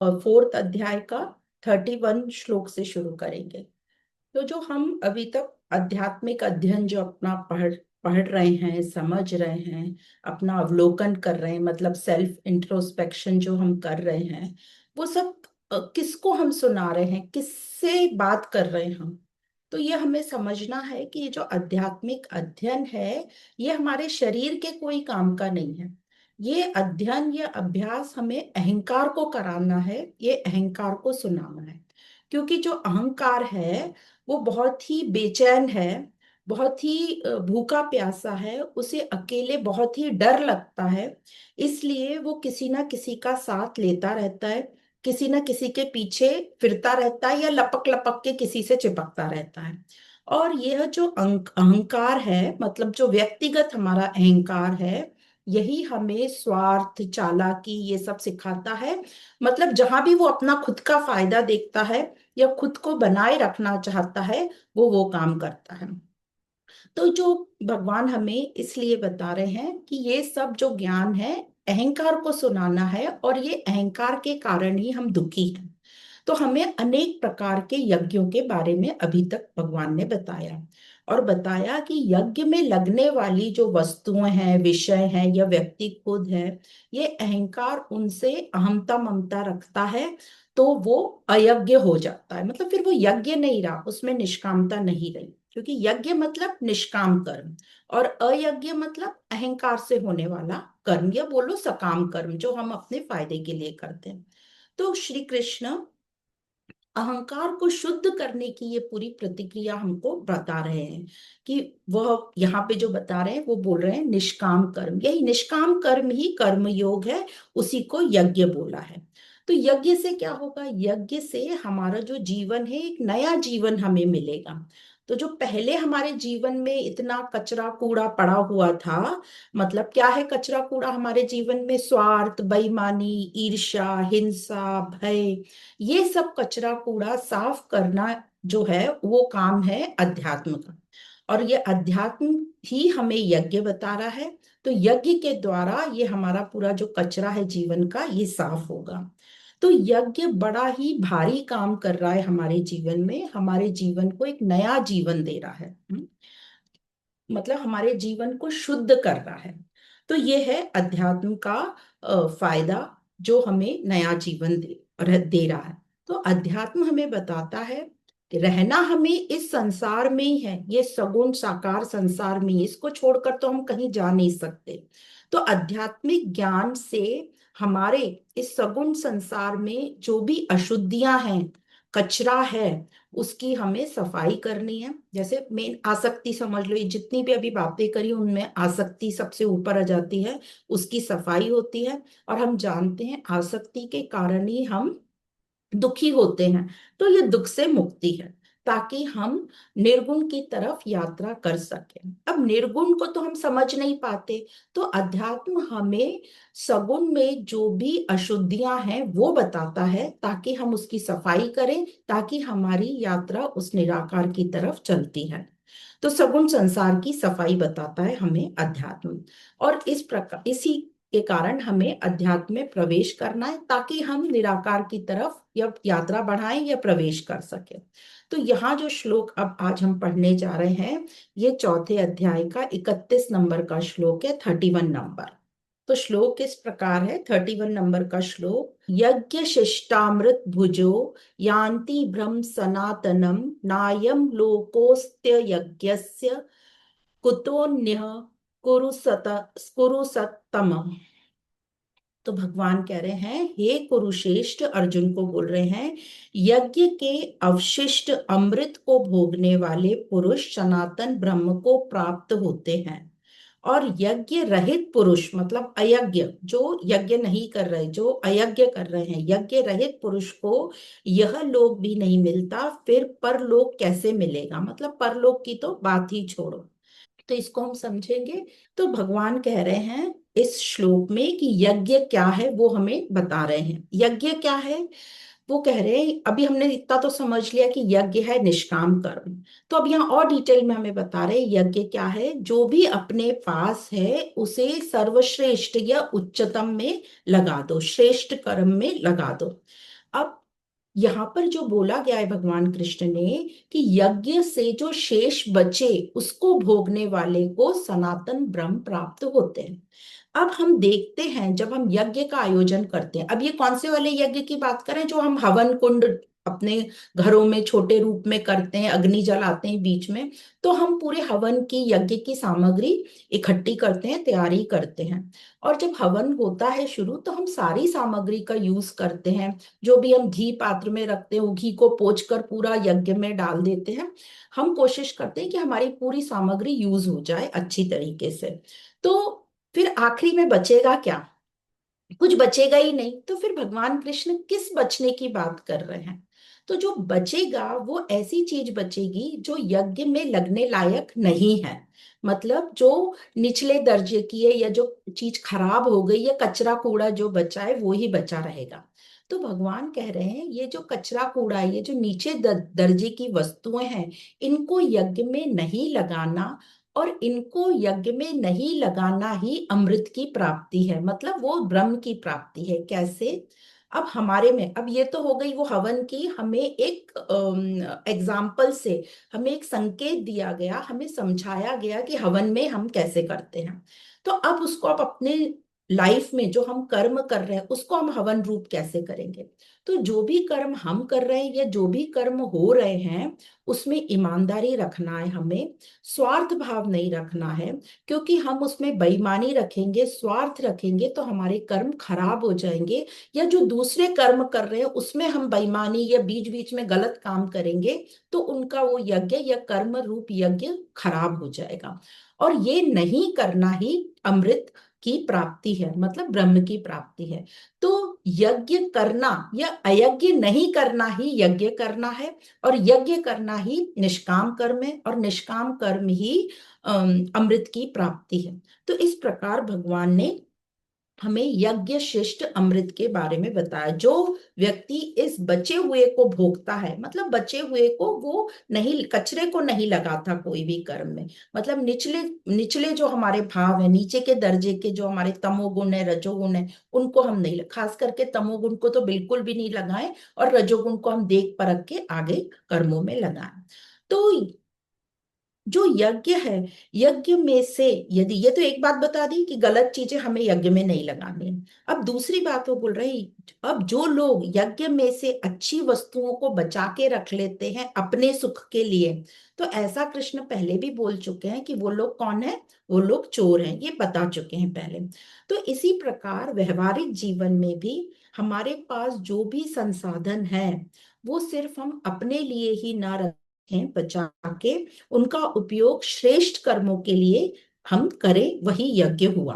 Fourth अध्याय का 31 श्लोक से शुरू करेंगे। तो जो हम अभी तक आध्यात्मिक अध्ययन जो अपना पढ़ पढ़ रहे हैं, समझ रहे हैं, अपना अवलोकन कर रहे हैं, मतलब सेल्फ इंट्रोस्पेक्शन जो हम कर रहे हैं, वो सब किसको हम सुना रहे हैं, किससे बात कर रहे हैं हम। तो ये हमें समझना है कि ये जो आध्यात्मिक अध्ययन है, ये हमारे शरीर के कोई काम का नहीं है। ये अध्ययन, ये अभ्यास हमें अहंकार को कराना है, ये अहंकार को सुनाना है। क्योंकि जो अहंकार है वो बहुत ही बेचैन है, बहुत ही भूखा प्यासा है, उसे अकेले बहुत ही डर लगता है। इसलिए वो किसी ना किसी का साथ लेता रहता है, किसी ना किसी के पीछे फिरता रहता है, या लपक लपक के किसी से चिपकता रहता है। और यह जो अहंकार है, मतलब जो व्यक्तिगत हमारा अहंकार है, यही हमें स्वार्थ, चालाकी, ये सब सिखाता है। मतलब जहां भी वो अपना खुद का फायदा देखता है या खुद को बनाए रखना चाहता है, वो काम करता है। तो जो भगवान हमें इसलिए बता रहे हैं कि ये सब जो ज्ञान है, अहंकार को सुनाना है, और ये अहंकार के कारण ही हम दुखी हैं। तो हमें अनेक प्रकार के यज्ञों के बारे में अभी तक भगवान ने बताया, और बताया कि यज्ञ में लगने वाली जो वस्तुएं हैं, विषय हैं, या व्यक्ति खुद है, ये अहंकार उनसे अहमता ममता रखता है, तो वो अयज्ञ हो जाता है। मतलब फिर वो यज्ञ नहीं रहा, उसमें निष्कामता नहीं रही। क्योंकि यज्ञ मतलब निष्काम कर्म, और अयज्ञ मतलब अहंकार से होने वाला कर्म, या बोलो सकाम कर्म, जो हम अपने फायदे के लिए करते हैं। तो श्री कृष्ण अहंकार को शुद्ध करने की ये पूरी प्रतिक्रिया हमको बता रहे हैं कि वह यहाँ पे जो बता रहे हैं, वो बोल रहे हैं निष्काम कर्म, यही निष्काम कर्म ही कर्म योग है, उसी को यज्ञ बोला है। तो यज्ञ से क्या होगा? यज्ञ से हमारा जो जीवन है, एक नया जीवन हमें मिलेगा। तो जो पहले हमारे जीवन में इतना कचरा कूड़ा पड़ा हुआ था, मतलब क्या है कचरा कूड़ा हमारे जीवन में? स्वार्थ, बेईमानी, ईर्ष्या, हिंसा, भय, ये सब कचरा कूड़ा साफ करना जो है, वो काम है अध्यात्म का। और ये अध्यात्म ही हमें यज्ञ बता रहा है। तो यज्ञ के द्वारा ये हमारा पूरा जो कचरा है जीवन का, ये साफ होगा। तो यज्ञ बड़ा ही भारी काम कर रहा है हमारे जीवन में, हमारे जीवन को एक नया जीवन दे रहा है। मतलब हमारे जीवन को शुद्ध कर रहा है। तो ये है अध्यात्म का फायदा, जो हमें नया जीवन दे रहा है। तो अध्यात्म हमें बताता है कि रहना हमें इस संसार में ही है, ये सगुण साकार संसार में ही, इसको छोड़कर तो हम कहीं जा नहीं सकते। तो आध्यात्मिक ज्ञान से हमारे इस सगुण संसार में जो भी अशुद्धियां हैं, कचरा है, उसकी हमें सफाई करनी है। जैसे मेन आसक्ति समझ लो, ये जितनी भी अभी बातें करी उनमें आसक्ति सबसे ऊपर आ जाती है, उसकी सफाई होती है। और हम जानते हैं आसक्ति के कारण ही हम दुखी होते हैं। तो ये दुख से मुक्ति है, ताकि हम निर्गुण की तरफ यात्रा कर सकें। अब निर्गुण को तो हम समझ नहीं पाते, तो अध्यात्म हमें सगुण में जो भी अशुद्धियां हैं वो बताता है, ताकि हम उसकी सफाई करें, ताकि हमारी यात्रा उस निराकार की तरफ चलती है। तो सगुण संसार की सफाई बताता है हमें अध्यात्म। और इस प्रकार, इसी के कारण हमें अध्यात्म में प्रवेश करना है, ताकि हम निराकार की तरफ या यात्रा बढ़ाएं या प्रवेश कर सके। तो यहाँ जो श्लोक अब आज हम पढ़ने जा रहे हैं, ये चौथे अध्याय का 31 नंबर का श्लोक है, 31 नंबर। तो श्लोक इस प्रकार है, 31 नंबर का श्लोक। यज्ञ शिष्टामृत भुजो यान्ति ब्रह्म सनातनम, नायम लोकोस्त्य यज्ञस्य कुतोन्यः कुरु सत्तम। तो भगवान कह रहे हैं, हे कुरुश्रेष्ठ, अर्जुन को बोल रहे हैं, यज्ञ के अवशिष्ट अमृत को भोगने वाले पुरुष सनातन ब्रह्म को प्राप्त होते हैं। और यज्ञ रहित पुरुष, मतलब अयज्ञ, जो यज्ञ नहीं कर रहे, जो अयज्ञ कर रहे हैं, यज्ञ रहित पुरुष को यह लोक भी नहीं मिलता, फिर परलोक कैसे मिलेगा? मतलब परलोक की तो बात ही छोड़ो। तो इसको हम समझेंगे। तो भगवान कह रहे हैं इस श्लोक में कि यज्ञ क्या है वो हमें बता रहे हैं। यज्ञ क्या है? वो कह रहे हैं, अभी हमने इतना तो समझ लिया कि यज्ञ है निष्काम कर्म। तो अब यहाँ और डिटेल में हमें बता रहे हैं यज्ञ क्या है। जो भी अपने पास है उसे सर्वश्रेष्ठ या उच्चतम में लगा दो, श्रेष्ठ कर्म में लगा दो। अब यहाँ पर जो बोला गया है भगवान कृष्ण ने कि यज्ञ से जो शेष बचे उसको भोगने वाले को सनातन ब्रह्म प्राप्त होते हैं। अब हम देखते हैं जब हम यज्ञ का आयोजन करते हैं, अब ये कौन से वाले यज्ञ की बात करें, जो हम हवन कुंड अपने घरों में छोटे रूप में करते हैं, अग्नि जलाते हैं बीच में। तो हम पूरे हवन की यज्ञ की सामग्री इकट्ठी करते हैं, तैयारी करते हैं। और जब हवन होता है शुरू, तो हम सारी सामग्री का यूज करते हैं। जो भी हम घी पात्र में रखते हैं, वो घी को पोंछ कर पूरा यज्ञ में डाल देते हैं। हम कोशिश करते हैं कि हमारी पूरी सामग्री यूज हो जाए अच्छी तरीके से। तो फिर आखिरी में बचेगा क्या? कुछ बचेगा ही नहीं। तो फिर भगवान कृष्ण किस बचने की बात कर रहे हैं? तो जो बचेगा वो ऐसी चीज बचेगी जो यज्ञ में लगने लायक नहीं है। मतलब जो निचले दर्जे की है, या जो चीज खराब हो गई, या कचरा कूड़ा जो बचा है वो ही बचा रहेगा। तो भगवान कह रहे हैं ये जो कचरा कूड़ा है, ये जो नीचे दर्जे की वस्तुएं हैं, इनको यज्ञ में नहीं लगाना। और इनको यज्ञ में नहीं लगाना ही अमृत की प्राप्ति है, मतलब वो ब्रह्म की प्राप्ति है। कैसे? अब हमारे में, अब ये तो हो गई वो हवन की, हमें एक एग्जाम्पल से हमें एक संकेत दिया गया, हमें समझाया गया कि हवन में हम कैसे करते हैं। तो अब उसको आप अपने लाइफ में जो हम कर्म कर रहे हैं उसको हम हवन रूप कैसे करेंगे? तो जो भी कर्म हम कर रहे हैं या जो भी कर्म हो रहे हैं, उसमें ईमानदारी रखना है हमें, स्वार्थ भाव नहीं रखना है। क्योंकि हम उसमें बेईमानी रखेंगे, स्वार्थ रखेंगे, तो हमारे कर्म खराब हो जाएंगे। या जो दूसरे कर्म कर रहे हैं उसमें हम बेईमानी या बीच बीच में गलत काम करेंगे, तो उनका वो यज्ञ या कर्म रूप यज्ञ खराब हो जाएगा। और ये नहीं करना ही अमृत की प्राप्ति है, मतलब ब्रह्म की प्राप्ति है। तो यज्ञ करना या अयज्ञ नहीं करना ही यज्ञ करना है। और यज्ञ करना ही निष्काम कर्म है, और निष्काम कर्म ही अमृत की प्राप्ति है। तो इस प्रकार भगवान ने हमें यज्ञ शिष्ट अमृत के बारे में बताया। जो व्यक्ति इस बचे हुए को भोगता है, मतलब बचे हुए को वो नहीं, कचरे को नहीं लगाता कोई भी कर्म में। मतलब निचले निचले जो हमारे भाव है, नीचे के दर्जे के जो हमारे तमोगुण है, रजोगुण है, उनको हम नहीं, खास करके तमोगुण को तो बिल्कुल भी नहीं लगाएं। और रजोगुण को हम देख परख के आगे कर्मों में लगाएं। तो जो यज्ञ है, यज्ञ में से, यदि ये तो एक बात बता दी कि गलत चीजें हमें यज्ञ में नहीं लगानी है। अब दूसरी बात वो बोल रही, अब जो लोग यज्ञ में से अच्छी वस्तुओं को बचा के रख लेते हैं अपने सुख के लिए, तो ऐसा कृष्ण पहले भी बोल चुके हैं कि वो लोग कौन है, वो लोग चोर हैं, ये बता चुके हैं पहले। तो इसी प्रकार व्यवहारिक जीवन में भी हमारे पास जो भी संसाधन है, वो सिर्फ हम अपने लिए ही ना रखें बचा के, उनका उपयोग श्रेष्ठ कर्मों के लिए हम करें, वही यज्ञ हुआ।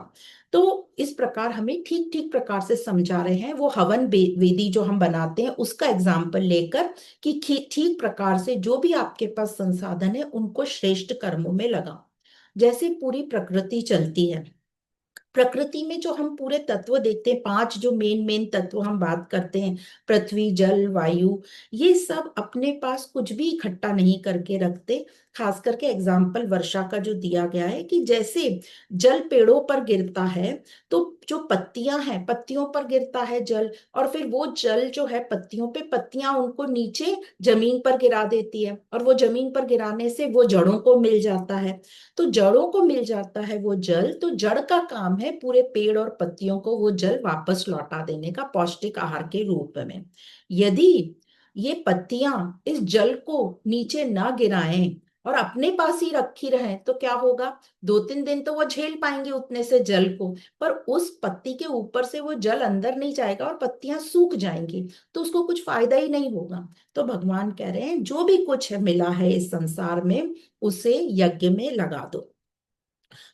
तो इस प्रकार हमें ठीक ठीक प्रकार से समझा रहे हैं, वो हवन वेदी जो हम बनाते हैं उसका एग्जाम्पल लेकर, कि ठीक प्रकार से जो भी आपके पास संसाधन है उनको श्रेष्ठ कर्मों में लगाओ। जैसे पूरी प्रकृति चलती है, प्रकृति में जो हम पूरे तत्व देखते हैं, पांच जो मेन मेन तत्व हम बात करते हैं, पृथ्वी जल वायु, ये सब अपने पास कुछ भी इकट्ठा नहीं करके रखते। खास करके एग्जाम्पल वर्षा का जो दिया गया है, कि जैसे जल पेड़ों पर गिरता है, तो जो पत्तियां हैं पत्तियों पर गिरता है जल, और फिर वो जल जो है पत्तियों पे, पत्तियां उनको नीचे जमीन पर गिरा देती है, और वो जमीन पर गिराने से वो जड़ों को मिल जाता है। तो जड़ों को मिल जाता है वो जल, तो जड़ का काम है पूरे पेड़ और पत्तियों को वो जल वापस लौटा देने का, पौष्टिक आहार के रूप में। यदि ये पत्तियां इस जल को नीचे ना गिराएं और अपने पास ही रखी रहें, तो क्या होगा? 2-3 दिन तो वो झेल पाएंगे उतने से जल को, पर उस पत्ती के ऊपर से वो जल अंदर नहीं जाएगा और पत्तियां सूख जाएंगी, तो उसको कुछ फायदा ही नहीं होगा। तो भगवान कह रहे हैं जो भी कुछ है मिला है इस संसार में, उसे यज्ञ में लगा दो।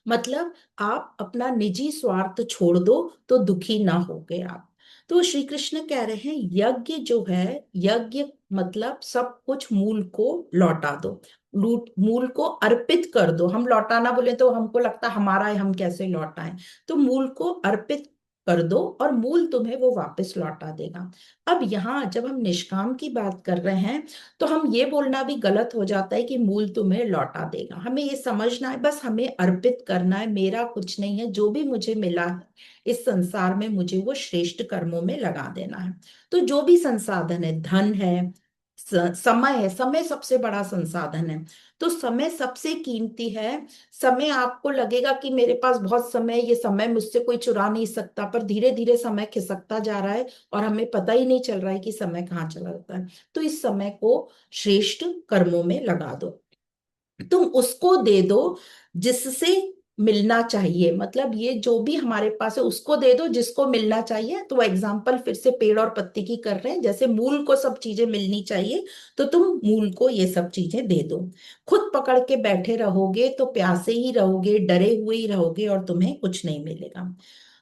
मतलब आप अपना निजी स्वार्थ छोड़ दो, तो दुखी ना होगे आप। तो श्री कृष्ण कह रहे हैं यज्ञ जो है, यज्ञ मतलब सब कुछ मूल को लौटा दो, लूट मूल को अर्पित कर दो। हम लौटाना बोले तो हमको लगता है हमारा है, हम कैसे लौटाएं। तो मूल को अर्पित कर दो और मूल तुम्हें वो वापस लौटा देगा। अब यहाँ जब हम निष्काम की बात कर रहे हैं तो हम ये बोलना भी गलत हो जाता है कि मूल तुम्हें लौटा देगा। हमें ये समझना है बस हमें अर्पित करना है, मेरा कुछ नहीं है, जो भी मुझे मिला है इस संसार में मुझे वो श्रेष्ठ कर्मों में लगा देना है। तो जो भी संसाधन है, धन है, समय है, समय सबसे बड़ा संसाधन है। तो समय सबसे कीमती है। समय आपको लगेगा कि मेरे पास बहुत समय है, ये समय मुझसे कोई चुरा नहीं सकता, पर धीरे धीरे समय खिसकता जा रहा है और हमें पता ही नहीं चल रहा है कि समय कहाँ चला जाता है। तो इस समय को श्रेष्ठ कर्मों में लगा दो, तुम उसको दे दो जिससे मिलना चाहिए। मतलब ये जो भी हमारे पास है उसको दे दो जिसको मिलना चाहिए। तो एग्जाम्पल फिर से पेड़ और पत्ती की कर रहे हैं, जैसे मूल को सब चीजें मिलनी चाहिए तो तुम मूल को ये सब चीजें दे दो। खुद पकड़ के बैठे रहोगे तो प्यासे ही रहोगे, डरे हुए ही रहोगे और तुम्हें कुछ नहीं मिलेगा।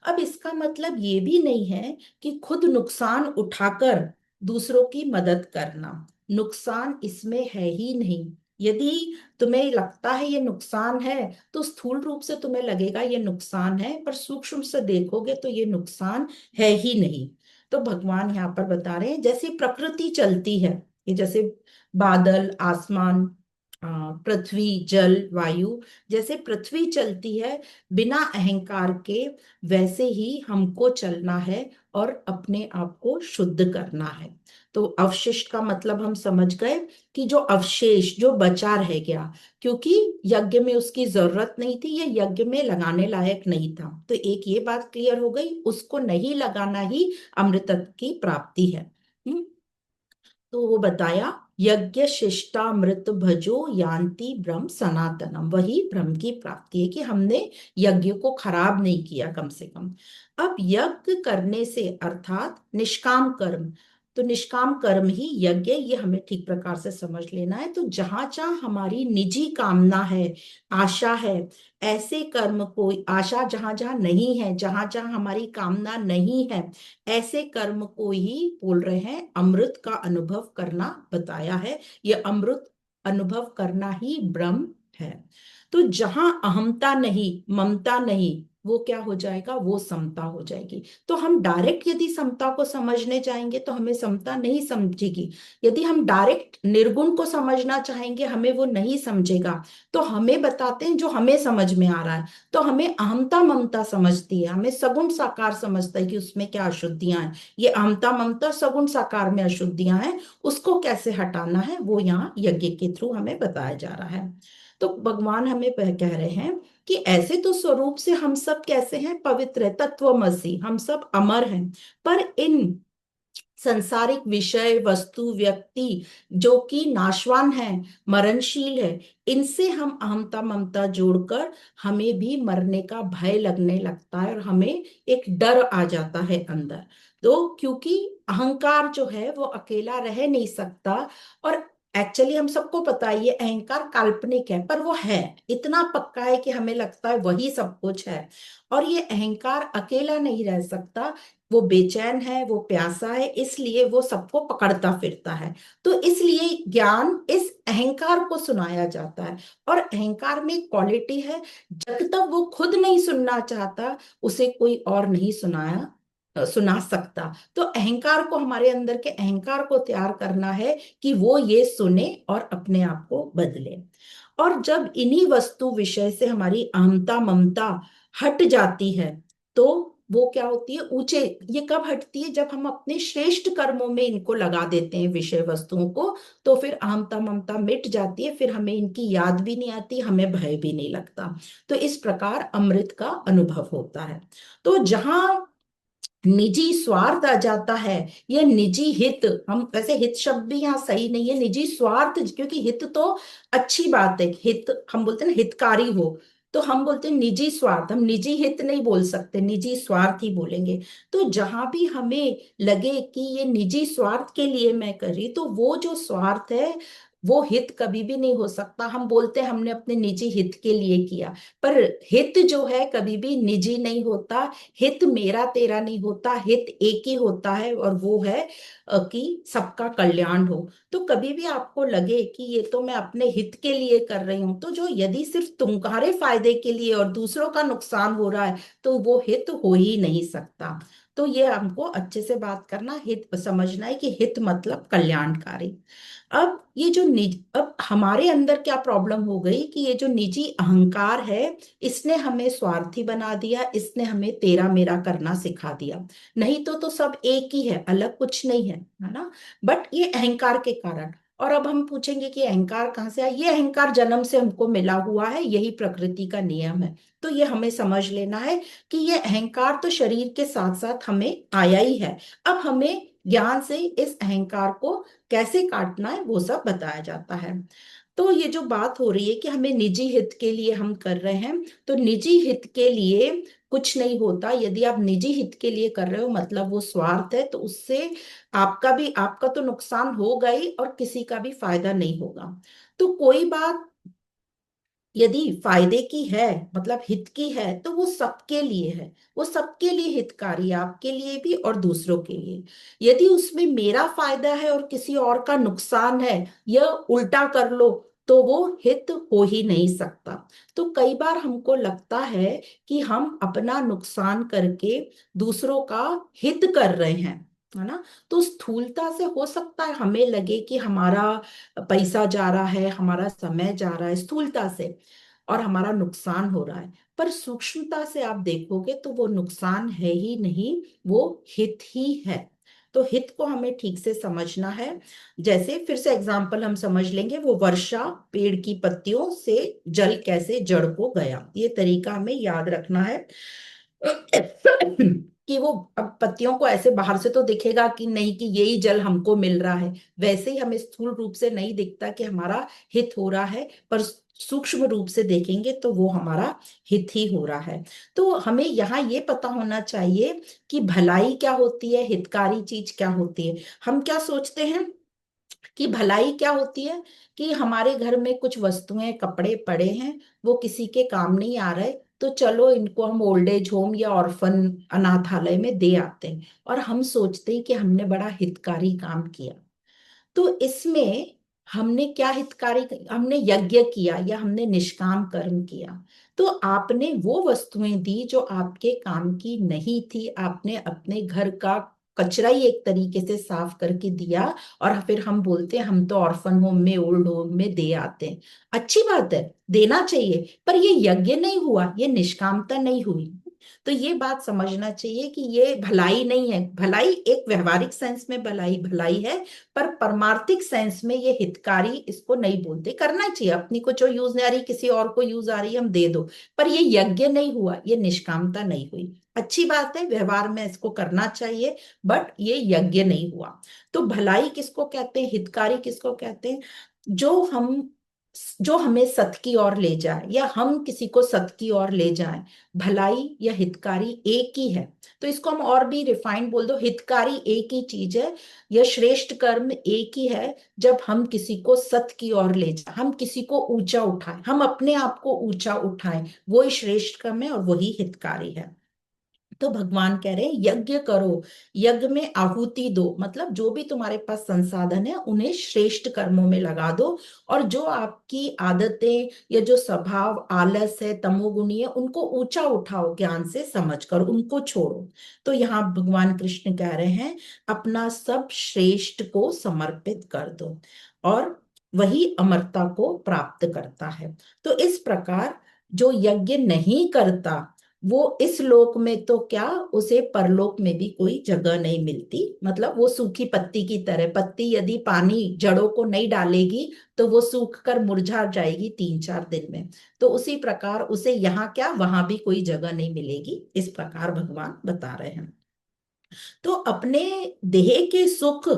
अब इसका मतलब ये भी नहीं है कि खुद नुकसान उठाकर दूसरों की मदद करना, नुकसान इसमें है ही नहीं। यदि तुम्हें लगता है ये नुकसान है तो स्थूल रूप से तुम्हें लगेगा ये नुकसान है, पर सूक्ष्म से देखोगे तो ये नुकसान है ही नहीं। तो भगवान यहाँ पर बता रहे हैं जैसे प्रकृति चलती है, ये जैसे बादल, आसमान, पृथ्वी, जल, वायु, जैसे पृथ्वी चलती है बिना अहंकार के, वैसे ही हमको चलना है और अपने आप को शुद्ध करना है। तो अवशिष्ट का मतलब हम समझ गए कि जो अवशेष जो बचा रह गया, क्योंकि यज्ञ में उसकी जरूरत नहीं थी, ये यज्ञ में लगाने लायक नहीं था, तो एक ये बात क्लियर हो गई, उसको नहीं लगाना ही अमृतत्व की प्राप्ति है। तो वो बताया यज्ञ शिष्टामृत भजो यान्ति ब्रह्म सनातनम, वही ब्रह्म की प्राप्ति है कि हमने यज्ञ को खराब नहीं किया कम से कम। अब यज्ञ करने से अर्थात निष्काम कर्म, तो निष्काम कर्म ही यज्ञ, ये हमें ठीक प्रकार से समझ लेना है। तो जहां जहां हमारी निजी कामना है, आशा है, ऐसे कर्म को, आशा जहां जहां नहीं है, जहां जहां हमारी कामना नहीं है, ऐसे कर्म को ही बोल रहे हैं अमृत का अनुभव करना बताया है। ये अमृत अनुभव करना ही ब्रह्म है। तो जहां अहमता नहीं, ममता नहीं, वो क्या हो जाएगा, वो समता हो जाएगी। तो हम डायरेक्ट यदि समता को समझने जाएंगे तो हमें समता नहीं समझेगी। यदि हम डायरेक्ट निर्गुण को समझना चाहेंगे हमें वो नहीं समझेगा। तो हमें बताते हैं जो हमें समझ में आ रहा है। तो हमें अहमता ममता समझती है, हमें सगुण साकार समझता है कि उसमें क्या अशुद्धियां हैं, ये अहमता ममता सगुण साकार में अशुद्धियां हैं, उसको कैसे हटाना है वो यहाँ यज्ञ के थ्रू हमें बताया जा रहा है। तो भगवान हमें कह रहे हैं कि ऐसे तो स्वरूप से हम सब कैसे हैं, पवित्र है, तत्वमसि, हम सब अमर हैं, पर इन संसारिक विषय, वस्तु, व्यक्ति जो कि नाशवान है, मरणशील है, इनसे हम अहमता ममता जोड़कर हमें भी मरने का भय लगने लगता है और हमें एक डर आ जाता है अंदर। तो क्योंकि अहंकार जो है वो अकेला रह नहीं सकता, और एक्चुअली हम सबको पता है ये अहंकार काल्पनिक है, पर वो है, इतना पक्का है कि हमें लगता है वही सब कुछ है। और ये अहंकार अकेला नहीं रह सकता, वो बेचैन है, वो प्यासा है, इसलिए वो सबको पकड़ता फिरता है। तो इसलिए ज्ञान इस अहंकार को सुनाया जाता है। और अहंकार में एक क्वालिटी है, जब तक वो खुद नहीं सुनना चाहता उसे कोई और नहीं सुना सकता। तो अहंकार को, हमारे अंदर के अहंकार को तैयार करना है कि वो ये सुने और अपने आप को बदले। और जब इन्हीं वस्तु विषय से हमारी अहमता ममता हट जाती है तो वो क्या होती है, ऊंचे, ये कब हटती है, जब हम अपने श्रेष्ठ कर्मों में इनको लगा देते हैं विषय वस्तुओं को, तो फिर अहमता ममता मिट जाती है, फिर हमें इनकी याद भी नहीं आती, हमें भय भी नहीं लगता। तो इस प्रकार अमृत का अनुभव होता है। तो जहां निजी स्वार्थ आ जाता है, यह निजी हित, हम वैसे हित शब्द भी यहाँ सही नहीं है, निजी स्वार्थ, क्योंकि हित तो अच्छी बात है, हित हम बोलते हैं ना, हितकारी हो, तो हम बोलते हैं निजी स्वार्थ, हम निजी हित नहीं बोल सकते, निजी स्वार्थ ही बोलेंगे। तो जहां भी हमें लगे कि ये निजी स्वार्थ के लिए मैं करी, तो वो जो स्वार्थ है वो हित कभी भी नहीं हो सकता। हम बोलते हैं हमने अपने निजी हित के लिए किया, पर हित जो है कभी भी निजी नहीं होता। हित मेरा तेरा नहीं होता, हित एक ही होता है, और वो है कि सबका कल्याण हो। तो कभी भी आपको लगे कि ये तो मैं अपने हित के लिए कर रही हूं, तो जो यदि सिर्फ तुम्हारे फायदे के लिए और दूसरों का नुकसान हो रहा है, तो वो हित हो ही नहीं सकता। तो ये हमको अच्छे से बात करना, हित समझना है कि हित मतलब कल्याणकारी। अब ये जो निज अब हमारे अंदर क्या प्रॉब्लम हो गई कि ये जो निजी अहंकार है, इसने हमें स्वार्थी बना दिया, इसने हमें तेरा मेरा करना सिखा दिया। नहीं तो सब एक ही है, अलग कुछ नहीं है ना। बट ये अहंकार के कारण। और अब हम पूछेंगे कि अहंकार कहाँ से आया? ये अहंकार जन्म से हमको मिला हुआ है, यही प्रकृति का नियम है। तो ये हमें समझ लेना है कि ये अहंकार तो शरीर के साथ साथ हमें आया ही है। अब हमें ज्ञान से इस अहंकार को कैसे काटना है वो सब बताया जाता है। तो ये जो बात हो रही है कि हमें निजी हित के लिए हम कर रहे हैं, तो निजी हित के लिए कुछ नहीं होता। यदि आप निजी हित के लिए कर रहे हो मतलब वो स्वार्थ है, तो उससे आपका तो नुकसान होगा ही, और किसी का भी फायदा नहीं होगा। तो कोई बात यदि फायदे की है, मतलब हित की है, तो वो सबके लिए है। वो सबके लिए हितकारी है, आपके लिए भी और दूसरों के लिए। यदि उसमें मेरा फायदा है और किसी और का नुकसान है, या उल्टा कर लो, तो वो हित हो ही नहीं सकता। तो कई बार हमको लगता है कि हम अपना नुकसान करके दूसरों का हित कर रहे हैं, है ना। तो स्थूलता से हो सकता है हमें लगे कि हमारा पैसा जा रहा है, हमारा समय जा रहा है स्थूलता से, और हमारा नुकसान हो रहा है। पर सूक्ष्मता से आप देखोगे तो वो नुकसान है ही नहीं, वो हित ही है। तो हित को हमें ठीक से समझना है। जैसे फिर से एग्जाम्पल हम समझ लेंगे, वो वर्षा, पेड़ की पत्तियों से जल कैसे जड़ को गया, ये तरीका हमें याद रखना है। कि वो अब पत्तियों को ऐसे बाहर से तो दिखेगा कि नहीं कि यही जल हमको मिल रहा है, वैसे ही हमें स्थूल रूप से नहीं दिखता कि हमारा हित हो रहा है, पर सूक्ष्म रूप से देखेंगे तो वो हमारा हित ही हो रहा है। तो हमें यहाँ ये पता होना चाहिए कि भलाई क्या होती है, हितकारी चीज क्या होती है। हम क्या सोचते हैं कि भलाई क्या होती है, कि हमारे घर में कुछ वस्तुएं, कपड़े पड़े हैं, वो किसी के काम नहीं आ रहे, तो चलो इनको हम ओल्ड एज होम या ऑर्फन अनाथालय में दे आते हैं, और हम सोचते हैं कि हमने बड़ा हितकारी काम किया। तो इसमें हमने क्या हितकारी, हमने यज्ञ किया या हमने निष्काम कर्म किया। तो आपने वो वस्तुएं दी जो आपके काम की नहीं थी, आपने अपने घर का कचरा ही एक तरीके से साफ करके दिया, और फिर हम बोलते हैं हम तो ऑर्फन होम में, ओल्ड होम में दे आते हैं। अच्छी बात है, देना चाहिए, पर ये यज्ञ नहीं हुआ, ये निष्कामता नहीं हुई। तो ये बात समझना चाहिए कि ये भलाई नहीं है। भलाई एक व्यवहारिक सेंस में भलाई भलाई है, पर परमार्थिक सेंस में ये हितकारी इसको नहीं बोलते। करना चाहिए, अपनी को जो यूज नहीं आ रही किसी और को यूज आ रही है हम दे दो, पर ये यज्ञ नहीं हुआ, ये निष्कामता नहीं हुई। अच्छी बात है, व्यवहार में इसको करना चाहिए, बट ये यज्ञ नहीं हुआ। तो भलाई किसको कहते हैं, हितकारी किसको कहते हैं? जो हम जो हमें सत की ओर ले जाए, या हम किसी को सत की ओर ले जाएं। भलाई या हितकारी एक ही है। तो इसको हम और भी रिफाइंड बोल दो, हितकारी एक ही चीज है, यह श्रेष्ठ कर्म एक ही है। जब हम किसी को सत की ओर ले जाए, हम किसी को ऊंचा उठाएं, हम अपने आप को ऊंचा उठाएं, वो ही श्रेष्ठ कर्म है और वही हितकारी है। तो भगवान कह रहे हैं यज्ञ करो, यज्ञ में आहुति दो, मतलब जो भी तुम्हारे पास संसाधन है उन्हें श्रेष्ठ कर्मों में लगा दो। और जो आपकी आदतें या जो स्वभाव आलस है, तमोगुणी है, उनको ऊंचा उठाओ, ज्ञान से समझ कर उनको छोड़ो। तो यहाँ भगवान कृष्ण कह रहे हैं अपना सब श्रेष्ठ को समर्पित कर दो, और वही अमरता को प्राप्त करता है। तो इस प्रकार जो यज्ञ नहीं करता, वो इस लोक में तो क्या, उसे परलोक में भी कोई जगह नहीं मिलती। मतलब वो सूखी पत्ती की तरह, पत्ती यदि पानी जड़ों को नहीं डालेगी तो वो सूख कर मुरझा जाएगी 3-4 दिन में। तो उसी प्रकार उसे यहाँ क्या, वहां भी कोई जगह नहीं मिलेगी, इस प्रकार भगवान बता रहे हैं। तो अपने देह के सुख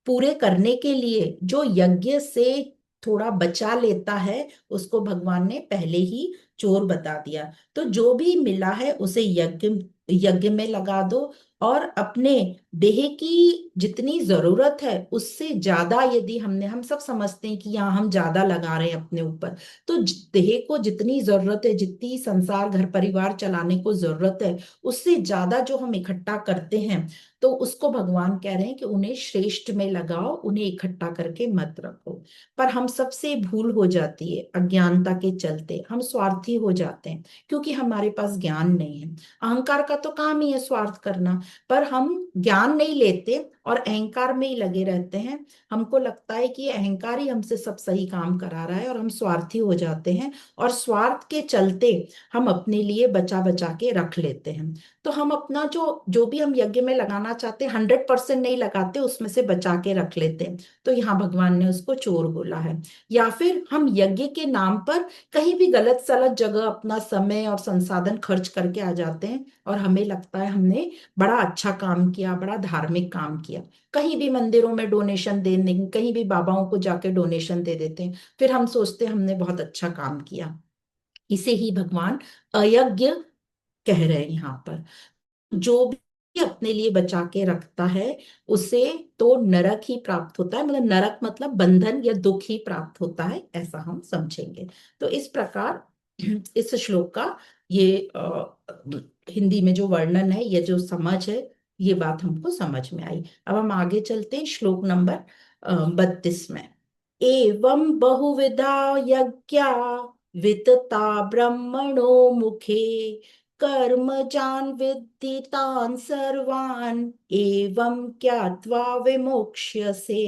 पूरे करने के लिए जो यज्ञ से थोड़ा बचा लेता है, उसको भगवान ने पहले ही चोर बता दिया। तो जो भी मिला है उसे यज्ञ यज्ञ में लगा दो, और अपने देह की जितनी जरूरत है उससे ज्यादा यदि हम सब समझते हैं कि यहाँ हम ज्यादा लगा रहे हैं अपने ऊपर, तो देह को जितनी जरूरत है, जितनी संसार घर परिवार चलाने को जरूरत है, उससे ज्यादा जो हम इकट्ठा करते हैं, तो उसको भगवान कह रहे हैं कि उन्हें श्रेष्ठ में लगाओ, उन्हें इकट्ठा करके मत रखो। पर हम सबसे भूल हो जाती है, अज्ञानता के चलते हम स्वार्थी हो जाते हैं, क्योंकि हमारे पास ज्ञान नहीं है। अहंकार का तो काम ही है स्वार्थ करना, पर हम ज्ञान नहीं लेते और अहंकार में ही लगे रहते हैं। हमको लगता है कि ये अहंकार ही हमसे सब सही काम करा रहा है, और हम स्वार्थी हो जाते हैं, और स्वार्थ के चलते हम अपने लिए बचा बचा के रख लेते हैं। तो हम अपना जो जो भी हम यज्ञ में लगाना चाहते हैं 100% नहीं लगाते, उसमें से बचा के रख लेते हैं। तो यहाँ भगवान ने उसको चोर बोला है। या फिर हम यज्ञ के नाम पर कहीं भी गलत सलत जगह अपना समय और संसाधन खर्च करके आ जाते हैं, और हमें लगता है हमने बड़ा अच्छा काम किया, बड़ा धार्मिक काम किया। कहीं भी मंदिरों में डोनेशन दे देंगे, कहीं भी बाबाओं को जाके डोनेशन दे देते हैं, फिर हम सोचते हैं हमने बहुत अच्छा काम किया। इसे ही भगवान अयज्ञ कह रहे हैं यहाँ पर। जो भी अपने लिए बचा के रखता है उसे तो नरक ही प्राप्त होता है, मतलब नरक मतलब बंधन या दुख ही प्राप्त होता है, ऐसा हम समझेंगे। तो इस प्रकार इस श्लोक का ये हिंदी में जो वर्णन है, ये जो समझ है, ये बात हमको समझ में आई। अब हम आगे चलते हैं श्लोक नंबर 32 में। एवं बहुविधा यज्ञा वितता ब्रह्मणो मुखे कर्मजान् विद्धि तान् सर्वान् एवं ज्ञात्वा विमोक्ष्यसे।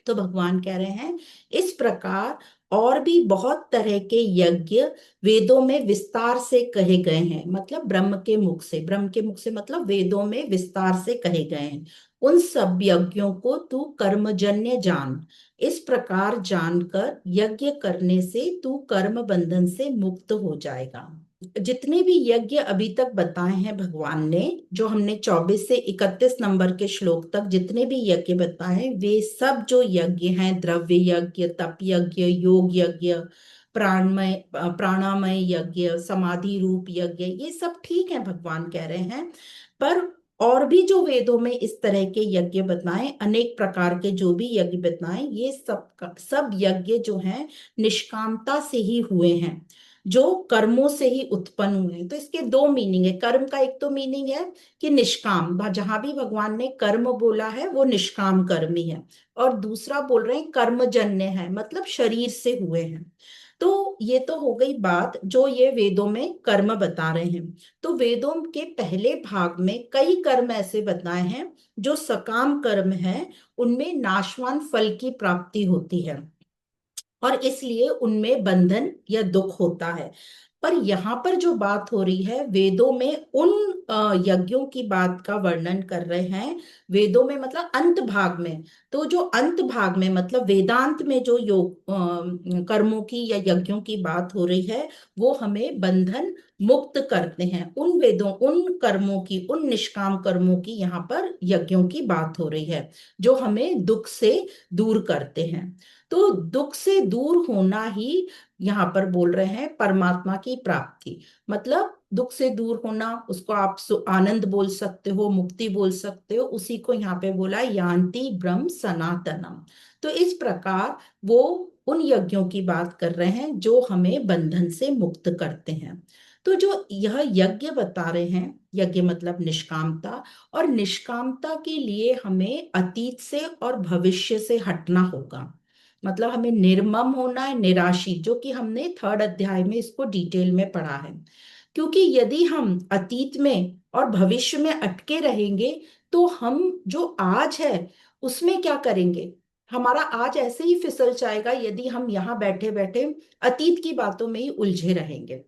तो भगवान कह रहे हैं इस प्रकार और भी बहुत तरह के यज्ञ वेदों में विस्तार से कहे गए हैं, मतलब ब्रह्म के मुख से, ब्रह्म के मुख से मतलब वेदों में विस्तार से कहे गए हैं। उन सब यज्ञों को तू कर्मजन्य जान। इस प्रकार जानकर यज्ञ करने से तू कर्म बंधन से मुक्त हो जाएगा। जितने भी यज्ञ अभी तक बताए हैं भगवान ने, जो हमने 24 से 31 नंबर के श्लोक तक जितने भी यज्ञ बताए हैं, वे सब जो यज्ञ हैं, द्रव्य यज्ञ, तप यज्ञ, योग यज्ञ, प्राणामय यज्ञ, समाधि रूप यज्ञ, ये सब ठीक है भगवान कह रहे हैं। पर और भी जो वेदों में इस तरह के यज्ञ बताए, अनेक प्रकार के जो भी यज्ञ बताए, ये सब यज्ञ जो हैं निष्कामता से ही हुए हैं, जो कर्मों से ही उत्पन्न हुए हैं। तो इसके दो मीनिंग है कर्म का। एक तो मीनिंग है कि निष्काम, जहां भी भगवान ने कर्म बोला है वो निष्काम कर्म ही है, और दूसरा बोल रहे हैं कर्मजन्य है, मतलब शरीर से हुए हैं। तो ये तो हो गई बात जो ये वेदों में कर्म बता रहे हैं। तो वेदों के पहले भाग में कई कर्म ऐसे बताए हैं जो सकाम कर्म है, उनमें नाशवान फल की प्राप्ति होती है, और इसलिए उनमें बंधन या दुख होता है। पर यहाँ पर जो बात हो रही है वेदों में उन यज्ञों की बात का वर्णन कर रहे हैं, वेदों में मतलब अंत भाग में। तो जो अंत भाग में मतलब वेदांत में जो योग कर्मों की या यज्ञों की बात हो रही है, वो हमें बंधन मुक्त करते हैं। उन वेदों, उन कर्मों की, उन निष्काम कर्मों की यहाँ पर यज्ञों की बात हो रही है, जो हमें दुख से दूर करते हैं। तो दुख से दूर होना ही यहाँ पर बोल रहे हैं परमात्मा की प्राप्ति। मतलब दुख से दूर होना, उसको आप आनंद बोल सकते हो, मुक्ति बोल सकते हो, उसी को यहाँ पे बोला यान्ति ब्रह्म सनातनम। तो इस प्रकार वो उन यज्ञों की बात कर रहे हैं जो हमें बंधन से मुक्त करते हैं। तो जो यह यज्ञ बता रहे हैं, यज्ञ मतलब निष्कामता, और निष्कामता के लिए हमें अतीत से और भविष्य से हटना होगा। मतलब हमें निर्मम होना है, निराशी, जो कि हमने 3rd अध्याय में इसको डिटेल में पढ़ा है। क्योंकि यदि हम अतीत में और भविष्य में अटके रहेंगे, तो हम जो आज है उसमें क्या करेंगे? हमारा आज ऐसे ही फिसल जाएगा यदि हम यहाँ बैठे बैठे अतीत की बातों में ही उलझे रहेंगे।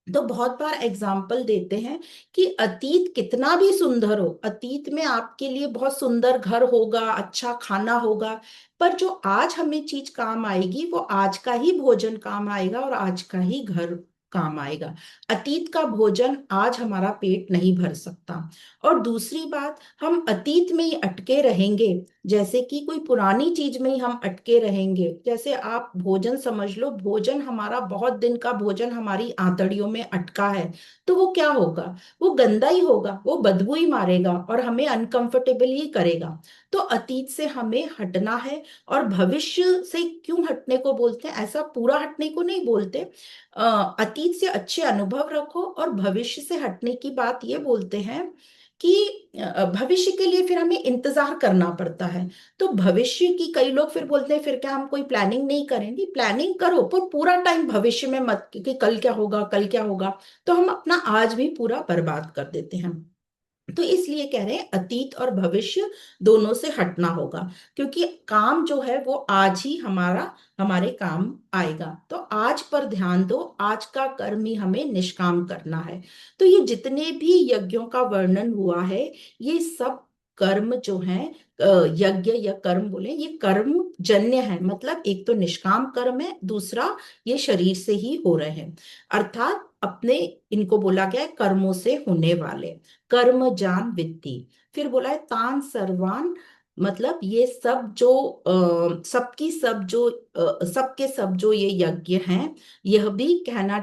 तो बहुत बार एग्जाम्पल देते हैं कि अतीत कितना भी सुंदर हो, अतीत में आपके लिए बहुत सुंदर घर होगा, अच्छा खाना होगा, पर जो आज हमें चीज काम आएगी वो आज का ही भोजन काम आएगा और आज का ही घर काम आएगा। अतीत का भोजन आज हमारा पेट नहीं भर सकता। और दूसरी बात, हम अतीत में ही अटके रहेंगे, जैसे कि कोई पुरानी चीज में ही हम अटके रहेंगे। जैसे आप भोजन समझ लो, भोजन हमारा बहुत दिन का भोजन हमारी आंतड़ियों में अटका है, तो वो क्या होगा? वो गंदा ही होगा, वो बदबू ही मारेगा और हमें अनकंफर्टेबल ही करेगा। तो अतीत से हमें हटना है। और भविष्य से क्यों हटने को बोलते हैं? ऐसा पूरा हटने को नहीं बोलते। अतीत से अच्छे अनुभव रखो, और भविष्य से हटने की बात ये बोलते हैं कि भविष्य के लिए फिर हमें इंतजार करना पड़ता है। तो भविष्य की, कई लोग फिर बोलते हैं फिर क्या हम कोई प्लानिंग नहीं करेंगे? प्लानिंग करो, पर पूरा टाइम भविष्य में मत कि कल क्या होगा, कल क्या होगा। तो हम अपना आज भी पूरा बर्बाद कर देते हैं। तो इसलिए कह रहे हैं अतीत और भविष्य दोनों से हटना होगा, क्योंकि काम जो है वो आज ही हमारे काम आएगा। तो आज पर ध्यान दो, आज का कर्म ही हमें निष्काम करना है। तो ये जितने भी यज्ञों का वर्णन हुआ है, ये सब कर्म जो है, यज्ञ या कर्म बोले, ये कर्म जन्य है। मतलब एक तो निष्काम कर्म है, दूसरा ये शरीर से ही हो रहे हैं। अर्थात अपने, इनको बोला गया है कर्मों से होने वाले। कर्म जान वित्ती। फिर बोला है तान सर्वान, मतलब ये सब जो सबकी सब जो सबके सब जो ये यज्ञ हैं, यह भी कहना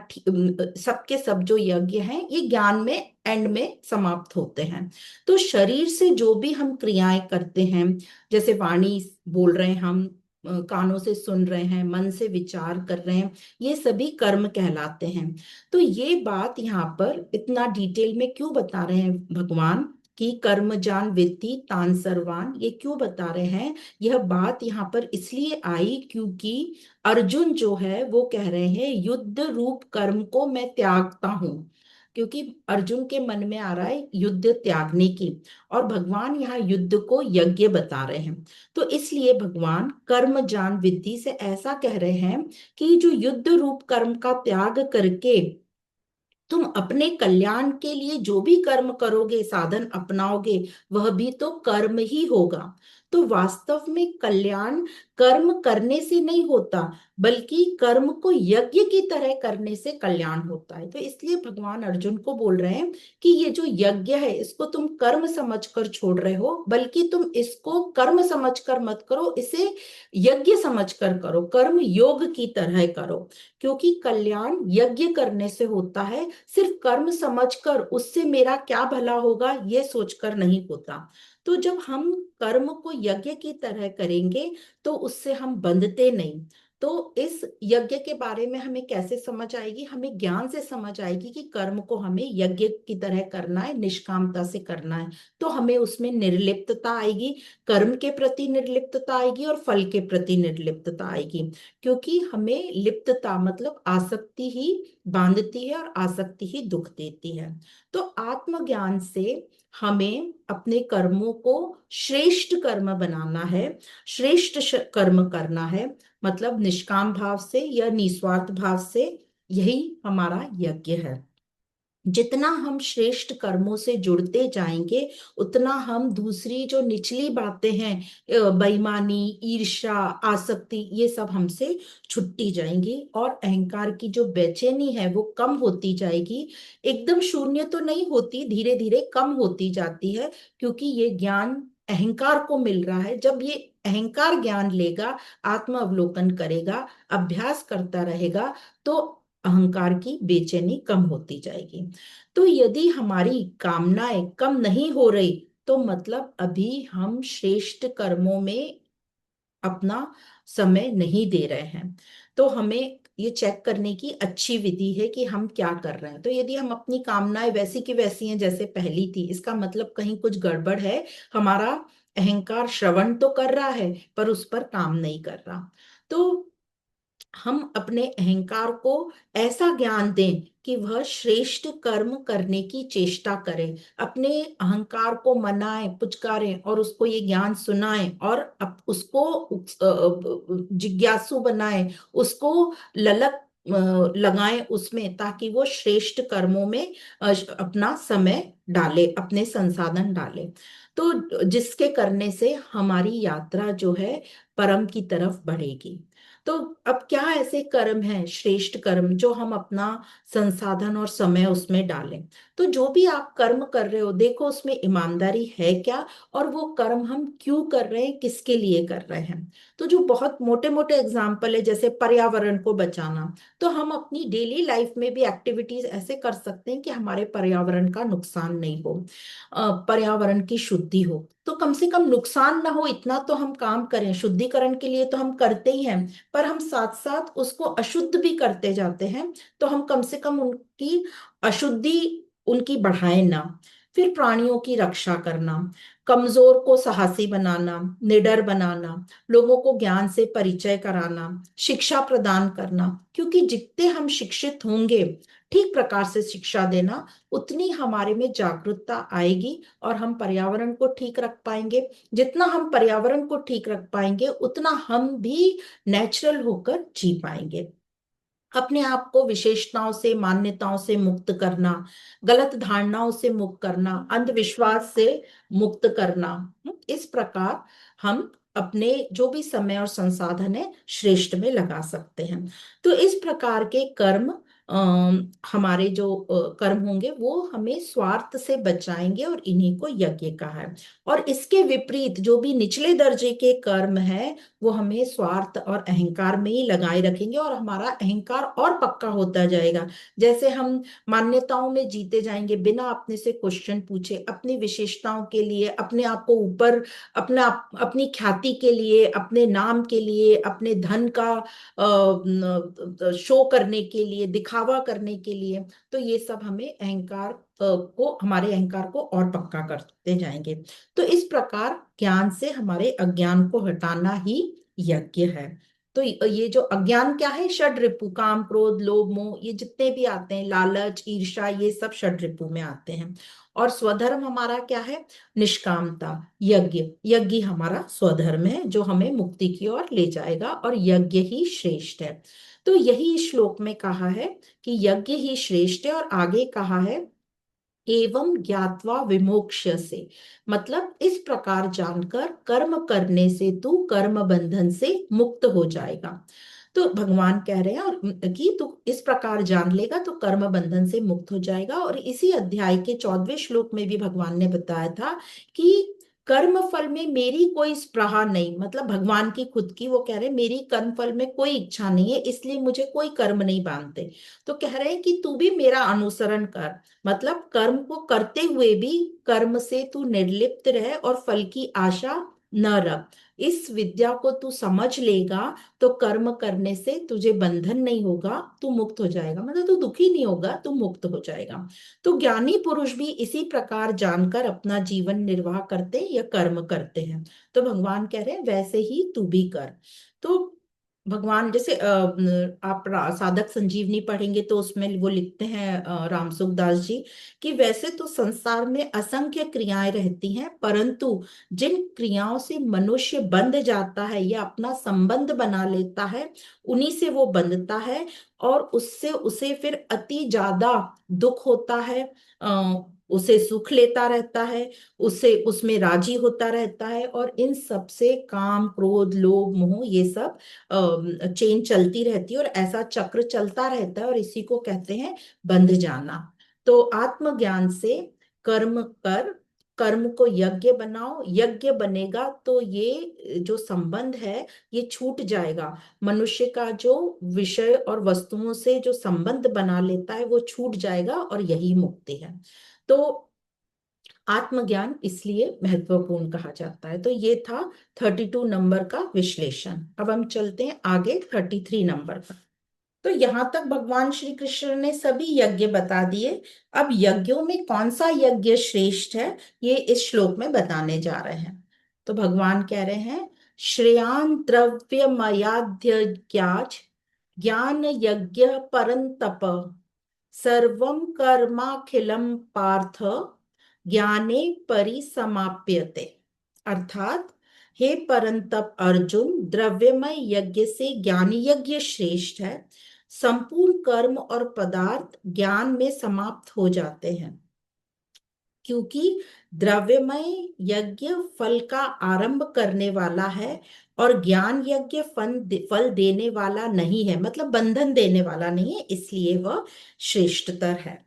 सबके सब जो यज्ञ हैं ये ज्ञान में एंड में समाप्त होते हैं। तो शरीर से जो भी हम क्रियाएं करते हैं, जैसे वाणी बोल रहे हैं हम, कानों से सुन रहे हैं, मन से विचार कर रहे हैं, ये सभी कर्म कहलाते हैं। तो ये बात यहाँ पर इतना डिटेल में क्यों बता रहे हैं भगवान कि कर्म जान वित्ती तान सर्वान, ये क्यों बता रहे हैं? यह बात यहाँ पर इसलिए आई क्योंकि अर्जुन जो है वो कह रहे हैं युद्ध रूप कर्म को मैं त्यागता हूँ। क्योंकि अर्जुन के मन में आ रहा है युद्ध त्यागने की, और भगवान यहाँ युद्ध को यज्ञ बता रहे हैं। तो इसलिए भगवान कर्म जान विद्धि से ऐसा कह रहे हैं कि जो युद्ध रूप कर्म का त्याग करके तुम अपने कल्याण के लिए जो भी कर्म करोगे, साधन अपनाओगे, वह भी तो कर्म ही होगा। तो वास्तव में कल्याण कर्म करने से नहीं होता, बल्कि कर्म को यज्ञ की तरह करने से कल्याण होता है। तो इसलिए भगवान अर्जुन को बोल रहे हैं कि ये जो यज्ञ है इसको तुम कर्म समझकर छोड़ रहे हो, बल्कि तुम इसको कर्म समझकर मत करो, इसे यज्ञ समझकर करो, कर्म योग की तरह करो। क्योंकि कल्याण यज्ञ करने से होता है, सिर्फ कर्म समझकर उससे मेरा क्या भला होगा ये सोचकर नहीं होता। तो जब हम कर्म को यज्ञ की तरह करेंगे तो उससे हम बंधते नहीं। तो इस यज्ञ के बारे में हमें कैसे समझ आएगी? हमें ज्ञान से समझ आएगी कि कर्म को हमें यज्ञ की तरह करना है, निष्कामता से करना है। तो हमें उसमें निर्लिप्तता आएगी, कर्म के प्रति निर्लिप्तता आएगी और फल के प्रति निर्लिप्तता आएगी। क्योंकि हमें लिप्तता मतलब आसक्ति ही बांधती है, और आसक्ति ही दुख देती है। तो आत्मज्ञान से हमें अपने कर्मों को श्रेष्ठ कर्म बनाना है, श्रेष्ठ कर्म करना है, मतलब निष्काम भाव से या निस्वार्थ भाव से। यही हमारा यज्ञ है। जितना हम श्रेष्ठ कर्मों से जुड़ते जाएंगे, उतना हम दूसरी जो निचली बातें हैं, बेईमानी, ईर्ष्या, आसक्ति, ये सब हमसे छुट्टी जाएंगी, और अहंकार की जो बेचैनी है वो कम होती जाएगी। एकदम शून्य तो नहीं होती, धीरे धीरे कम होती जाती है, क्योंकि ये ज्ञान अहंकार को मिल रहा है। जब ये अहंकार ज्ञान लेगा, आत्म अवलोकन करेगा, अभ्यास करता रहेगा, तो अहंकार की बेचैनी कम होती जाएगी। तो यदि हमारी कामनाएं कम नहीं हो रही, तो मतलब अभी हम श्रेष्ठ कर्मों में अपना समय नहीं दे रहे हैं। तो हमें ये चेक करने की अच्छी विधि है कि हम क्या कर रहे हैं। तो यदि हम अपनी कामनाएं वैसी की वैसी हैं जैसे पहली थी, इसका मतलब कहीं कुछ गड़बड़ है। हमारा अहंकार श्रवण तो कर रहा है, पर उस पर काम नहीं कर रहा। तो हम अपने अहंकार को ऐसा ज्ञान दें कि वह श्रेष्ठ कर्म करने की चेष्टा करे। अपने अहंकार को मनाएं, पुचकारें, और उसको ये ज्ञान सुनाएं, और उसको जिज्ञासु बनाएं, उसको ललक लगाएं उसमें, ताकि वो श्रेष्ठ कर्मों में अपना समय डाले, अपने संसाधन डाले। तो जिसके करने से हमारी यात्रा जो है परम की तरफ बढ़ेगी। तो अब क्या ऐसे कर्म हैं, श्रेष्ठ कर्म, जो हम अपना संसाधन और समय उसमें डालें? तो जो भी आप कर्म कर रहे हो, देखो उसमें ईमानदारी है क्या, और वो कर्म हम क्यों कर रहे हैं, किसके लिए कर रहे हैं। तो जो बहुत मोटे मोटे एग्जाम्पल है, जैसे पर्यावरण को बचाना, तो हम अपनी डेली लाइफ में भी एक्टिविटीज ऐसे कर सकते हैं कि हमारे पर्यावरण का नुकसान नहीं हो, पर्यावरण की शुद्धि हो। तो कम से कम नुकसान ना हो इतना तो हम काम करें, शुद्धिकरण के लिए तो हम करते ही हैं, पर हम साथ साथ उसको अशुद्ध भी करते जाते हैं। तो हम कम से कम उनकी अशुद्धि उनकी बढ़ाएं ना। फिर प्राणियों की रक्षा करना, कमजोर को साहसी बनाना, निडर बनाना, लोगों को ज्ञान से परिचय कराना, शिक्षा प्रदान करना, क्योंकि जितने हम शिक्षित होंगे, ठीक प्रकार से शिक्षा देना, उतनी हमारे में जागरूकता आएगी और हम पर्यावरण को ठीक रख पाएंगे। जितना हम पर्यावरण को ठीक रख पाएंगे उतना हम भी नेचुरल होकर जी पाएंगे। अपने आप को विशेषताओं से, मान्यताओं से मुक्त करना, गलत धारणाओं से मुक्त करना, अंधविश्वास से मुक्त करना। इस प्रकार हम अपने जो भी समय और संसाधन है श्रेष्ठ में लगा सकते हैं। तो इस प्रकार के कर्म, हमारे जो कर्म होंगे वो हमें स्वार्थ से बचाएंगे, और इन्हीं को यज्ञ कहा है। और इसके विपरीत जो भी निचले दर्जे के कर्म है, वो हमें स्वार्थ और अहंकार में ही लगाए रखेंगे, और हमारा अहंकार और पक्का होता जाएगा। जैसे हम मान्यताओं में जीते जाएंगे, बिना अपने से क्वेश्चन पूछे, अपनी विशेषताओं के लिए, अपने आप को ऊपर, अपनी ख्याति के लिए, अपने नाम के लिए, अपने धन का शो करने के लिए, दिखावा करने के लिए। तो ये सब हमें अहंकार को, हमारे अहंकार को और पक्का करते जाएंगे। तो इस प्रकार ज्ञान से हमारे अज्ञान को हटाना ही यज्ञ है। तो ये जो अज्ञान क्या है, षड रिपु, काम क्रोध लोभ मोह, ये जितने भी आते हैं, लालच ईर्ष्या, ये सब षड रिपु में आते हैं। और स्वधर्म हमारा क्या है, निष्कामता, यज्ञ। यज्ञ हमारा स्वधर्म है जो हमें मुक्ति की ओर ले जाएगा, और यज्ञ ही श्रेष्ठ है। तो यही इस श्लोक में कहा है कि यज्ञ ही श्रेष्ठ है, और आगे कहा है एवं ज्ञात्वा विमोक्ष्यसे, मतलब इस प्रकार जानकर कर्म करने से तू कर्म बंधन से मुक्त हो जाएगा। तो भगवान कह रहे हैं और कि तू इस प्रकार जान लेगा तो कर्म बंधन से मुक्त हो जाएगा। और इसी अध्याय के 14वें श्लोक में भी भगवान ने बताया था कि कर्म फल में मेरी कोई स्पृहा नहीं, मतलब भगवान की खुद की, वो कह रहे हैं मेरी कर्म फल में कोई इच्छा नहीं है, इसलिए मुझे कोई कर्म नहीं बांधते। तो कह रहे हैं कि तू भी मेरा अनुसरण कर, मतलब कर्म को करते हुए भी कर्म से तू निर्लिप्त रह और फल की आशा न रख। इस विद्या को तू समझ लेगा तो कर्म करने से तुझे बंधन नहीं होगा, तू मुक्त हो जाएगा, मतलब तू दुखी नहीं होगा, तू मुक्त हो जाएगा। तो ज्ञानी पुरुष भी इसी प्रकार जानकर अपना जीवन निर्वाह करते या कर्म करते हैं। तो भगवान कह रहे हैं वैसे ही तू भी कर। तो भगवान जैसे आप साधक संजीवनी पढ़ेंगे तो उसमें वो लिखते हैं राम सुखदास जी, कि वैसे तो संसार में असंख्य क्रियाएं रहती हैं, परंतु जिन क्रियाओं से मनुष्य बंध जाता है या अपना संबंध बना लेता है, उन्हीं से वो बंधता है, और उससे उसे फिर अति ज्यादा दुख होता है, उसे सुख लेता रहता है, उसे उसमें राजी होता रहता है, और इन सब से काम क्रोध लोभ मोह ये सब चेन चलती रहती है, और ऐसा चक्र चलता रहता है, और इसी को कहते हैं बंध जाना। तो आत्मज्ञान से कर्म कर, कर्म को यज्ञ बनाओ, यज्ञ बनेगा तो ये जो संबंध है ये छूट जाएगा। मनुष्य का जो विषय और वस्तुओं से जो संबंध बना लेता है वो छूट जाएगा, और यही मुक्ति है। तो आत्मज्ञान इसलिए महत्वपूर्ण कहा जाता है। तो ये था 32 नंबर का विश्लेषण। अब हम चलते हैं आगे 33 नंबर पर। तो यहां तक भगवान श्री कृष्ण ने सभी यज्ञ बता दिए। अब यज्ञों में कौन सा यज्ञ श्रेष्ठ है, ये इस श्लोक में बताने जा रहे हैं। तो भगवान कह रहे हैं श्रेयान द्रव्यमयाध्यज्ञाच ज्ञान यज्ञ परंतप सर्वं कर्माखिलम पार्थ ज्ञाने परिसमाप्यते। अर्थात हे परंतप अर्जुन, द्रव्यमय यज्ञ से ज्ञान यज्ञ श्रेष्ठ है। संपूर्ण कर्म और पदार्थ ज्ञान में समाप्त हो जाते हैं। क्योंकि द्रव्यमय यज्ञ फल का आरंभ करने वाला है और ज्ञान यज्ञ फल देने वाला नहीं है, मतलब बंधन देने वाला नहीं है, इसलिए वह श्रेष्ठतर है।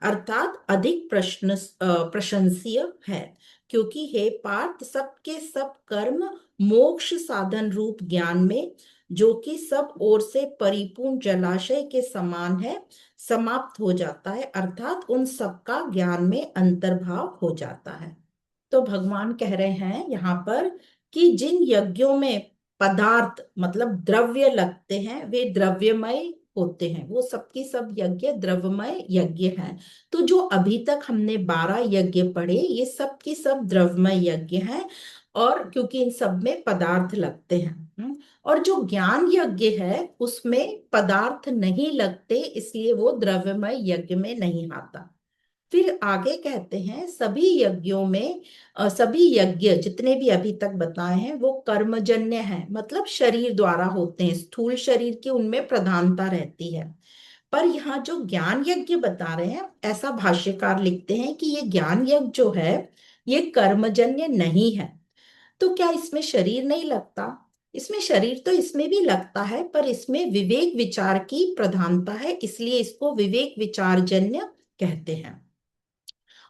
अर्थात अधिक प्रशंसीय है। क्योंकि हे पार्थ, सबके सब कर्म मोक्ष साधन रूप ज्ञान में, जो कि सब ओर से परिपूर्ण जलाशय के समान है, समाप्त हो जाता है, अर्थात उन सब का ज्ञान में अंतर्भाव हो जाता है। तो भगवान कह रहे हैं यहाँ पर कि जिन यज्ञों में पदार्थ मतलब द्रव्य लगते हैं वे द्रव्यमय होते हैं, वो सबकी सब यज्ञ द्रव्यमय यज्ञ हैं। तो जो अभी तक हमने 12 यज्ञ पढ़े, ये सब की सब द्रव्यमय यज्ञ हैं, और क्योंकि इन सब में पदार्थ लगते हैं। और जो ज्ञान यज्ञ है उसमें पदार्थ नहीं लगते, इसलिए वो द्रव्यमय यज्ञ में नहीं आता। फिर आगे कहते हैं सभी यज्ञों में सभी यज्ञ जितने भी अभी तक बताए हैं वो कर्मजन्य हैं, मतलब शरीर द्वारा होते हैं, स्थूल शरीर की उनमें प्रधानता रहती है। पर यहाँ जो ज्ञान यज्ञ बता रहे हैं, ऐसा भाष्यकार लिखते हैं कि ये ज्ञान यज्ञ जो है ये कर्मजन्य नहीं है। तो क्या इसमें शरीर नहीं लगता? इसमें शरीर तो इसमें भी लगता है, पर इसमें विवेक विचार की प्रधानता है, इसलिए इसको विवेक विचारजन्य कहते हैं।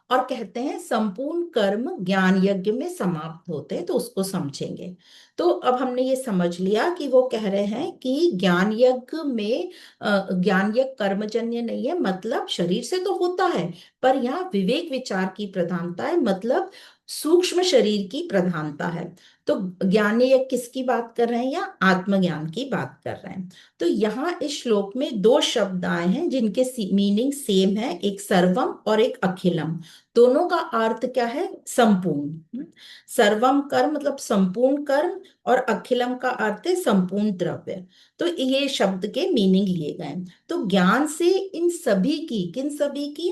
और कहते हैं संपूर्ण कर्म ज्ञान यज्ञ में समाप्त होते हैं, तो उसको समझेंगे। तो अब हमने ये समझ लिया कि वो कह रहे हैं कि ज्ञान यज्ञ में ज्ञान यज्ञ कर्मजन्य नहीं है, मतलब शरीर से तो होता है, पर यहाँ विवेक विचार की प्रधानता है, मतलब सूक्ष्म शरीर की प्रधानता है। तो ज्ञान यज्ञ किसकी बात कर रहे हैं? या आत्मज्ञान की बात कर रहे हैं। तो यहाँ इस श्लोक में दो शब्द आए हैं जिनके मीनिंग सेम है, एक सर्वम और एक अखिलम। दोनों का अर्थ क्या है? संपूर्ण। सर्वम कर्म मतलब संपूर्ण कर्म, और अखिलम का अर्थ है संपूर्ण द्रव्य। तो ये शब्द के मीनिंग लिए गए। तो ज्ञान से इन सभी की, किन सभी की?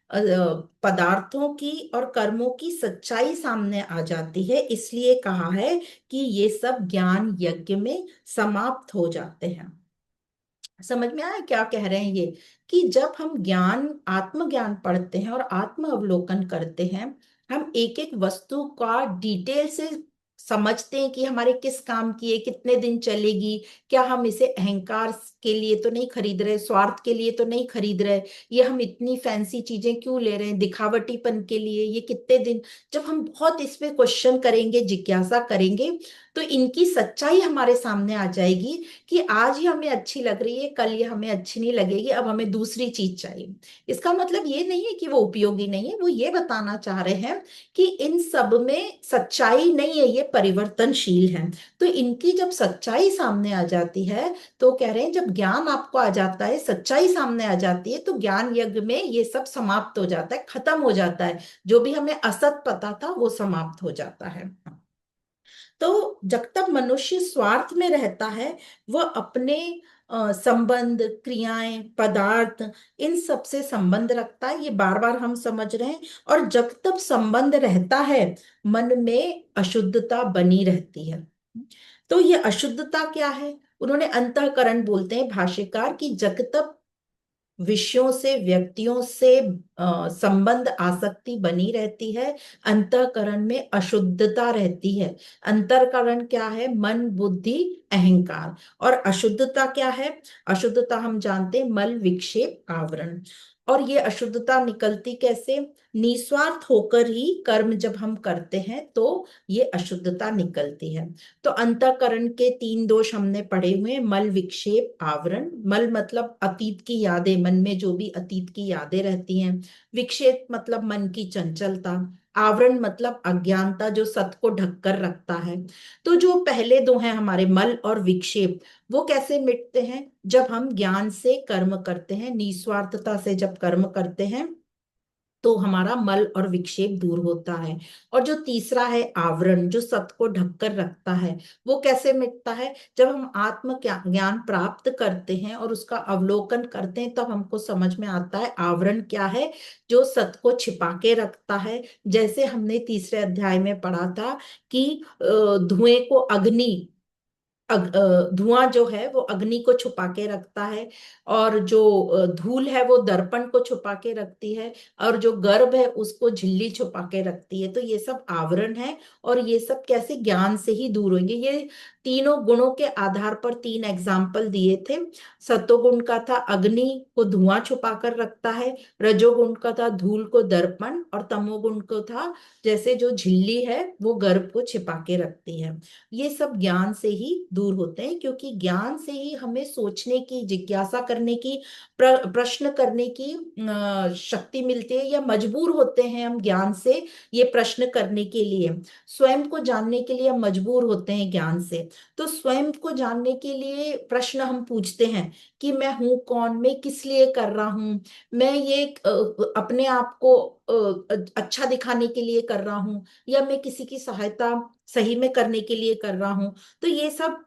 पदार्थों की और कर्मों की सच्चाई सामने आ जाती है, इसलिए कहा है कि ये सब ज्ञान यज्ञ में समाप्त हो जाते हैं। समझ में आया क्या कह रहे हैं ये? कि जब हम ज्ञान आत्मज्ञान पढ़ते हैं और आत्म अवलोकन करते हैं, हम एक एक वस्तु का डिटेल से समझते हैं कि हमारे किस काम की है, कितने दिन चलेगी, क्या हम इसे अहंकार के लिए तो नहीं खरीद रहे, स्वार्थ के लिए तो नहीं खरीद रहे, ये हम इतनी फैंसी चीजें क्यों ले रहे हैं दिखावटीपन के लिए, ये कितने दिन। जब हम बहुत इस पे क्वेश्चन करेंगे, जिज्ञासा करेंगे, तो इनकी सच्चाई हमारे सामने आ जाएगी कि आज ही हमें अच्छी लग रही है, कल ये हमें अच्छी नहीं लगेगी, अब हमें दूसरी चीज चाहिए। इसका मतलब ये नहीं है कि वो उपयोगी नहीं है, वो ये बताना चाह रहे हैं कि इन सब में सच्चाई नहीं है, ये परिवर्तनशील है। तो इनकी जब सच्चाई सामने आ जाती है, तो कह रहे हैं जब ज्ञान आपको आ जाता है, सच्चाई सामने आ जाती है, तो ज्ञान यज्ञ में ये सब समाप्त हो जाता है, खत्म हो जाता है। जो भी हमें असत पता था वो समाप्त हो जाता है। तो जब तक मनुष्य स्वार्थ में रहता है, वह अपने संबंध, क्रियाएं, पदार्थ, इन सब से संबंध रखता है, ये बार बार हम समझ रहे हैं। और जब तक संबंध रहता है, मन में अशुद्धता बनी रहती है। तो ये अशुद्धता क्या है? उन्होंने अंतःकरण बोलते हैं भाष्यकार की, जब तक विषयों से, व्यक्तियों से संबंध, आसक्ति बनी रहती है, अंतःकरण में अशुद्धता रहती है। अंतःकरण क्या है? मन, बुद्धि, अहंकार। और अशुद्धता क्या है? अशुद्धता हम जानते हैं, मल, विक्षेप, आवरण। और ये अशुद्धता निकलती कैसे? निस्वार्थ होकर ही कर्म जब हम करते हैं तो ये अशुद्धता निकलती है। तो अंतःकरण के 3 दोष हमने पढ़े हुए हैं, मल, विक्षेप, आवरण। मल मतलब अतीत की यादें, मन में जो भी अतीत की यादें रहती हैं। विक्षेप मतलब मन की चंचलता। आवरण मतलब अज्ञानता, जो सत को ढककर रखता है। तो जो पहले दो हैं हमारे, मल और विक्षेप, वो कैसे मिटते हैं? जब हम ज्ञान से कर्म करते हैं, निस्वार्थता से जब कर्म करते हैं, तो हमारा मल और विक्षेप दूर होता है। और जो तीसरा है आवरण, जो सत को ढककर रखता है, वो कैसे मिटता है? जब हम आत्म ज्ञान प्राप्त करते हैं और उसका अवलोकन करते हैं, तब हमको समझ में आता है आवरण क्या है, जो सत को छिपा के रखता है। जैसे हमने तीसरे अध्याय में पढ़ा था कि धुएं को अग्नि धुआं जो है वो अग्नि को छुपा के रखता है, और जो धूल है वो दर्पण को छुपा के रखती है, और जो गर्भ है उसको झिल्ली छुपा के रखती है। तो ये सब आवरण है, और ये सब कैसे ज्ञान से ही दूर होंगे। ये तीनों गुणों के आधार पर तीन एग्जाम्पल दिए थे। सत्वगुण का था अग्नि को धुआं छुपा कर रखता है, रजोगुण का था धूल को दर्पण, और तमोगुण को था जैसे जो झिल्ली है वो गर्भ को छिपा के रखती है। ये सब ज्ञान से ही दूर होते हैं, क्योंकि ज्ञान से ही हमें सोचने की, जिज्ञासा करने की, प्रश्न करने की शक्ति मिलती है, या मजबूर होते हैं हम ज्ञान से ये प्रश्न करने के लिए। स्वयं को जानने के लिए हम मजबूर होते हैं ज्ञान से। तो स्वयं को जानने के लिए प्रश्न हम पूछते हैं कि मैं हूं कौन, मैं किस लिए कर रहा हूं, मैं ये अपने आप को अच्छा दिखाने के लिए कर रहा हूं, या मैं किसी की सहायता सही में करने के लिए कर रहा हूं। तो ये सब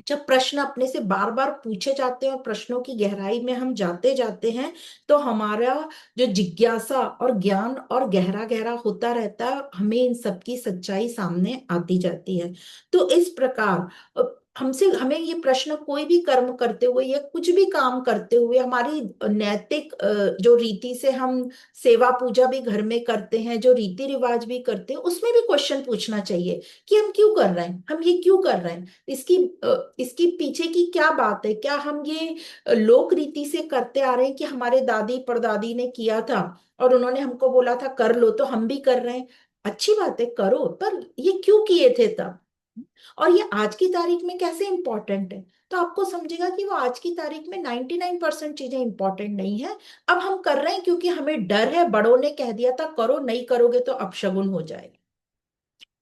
जब प्रश्न अपने से बार बार पूछे जाते हैं और प्रश्नों की गहराई में हम जाते जाते हैं, तो हमारा जो जिज्ञासा और ज्ञान और गहरा गहरा होता रहता है, और हमें इन सब की सच्चाई सामने आती जाती है। तो इस प्रकार हमसे हमें ये प्रश्न, कोई भी कर्म करते हुए या कुछ भी काम करते हुए, हमारी नैतिक जो रीति से हम सेवा पूजा भी घर में करते हैं, जो रीति रिवाज भी करते हैं, उसमें भी क्वेश्चन पूछना चाहिए कि हम क्यों कर रहे हैं, हम ये क्यों कर रहे हैं, इसकी इसकी पीछे की क्या बात है। क्या हम ये लोक रीति से करते आ रहे हैं कि हमारे दादी परदादी ने किया था और उन्होंने हमको बोला था कर लो, तो हम भी कर रहे हैं। अच्छी बात है, करो, पर ये क्यों किए थे तब, और ये आज की तारीख में कैसे इंपॉर्टेंट है। तो आपको समझेगा कि वो आज की तारीख में 99% चीजें इंपॉर्टेंट नहीं है। अब हम कर रहे हैं क्योंकि हमें डर है, बड़ों ने कह दिया था करो, नहीं करोगे तो अपशगुन हो जाएगा,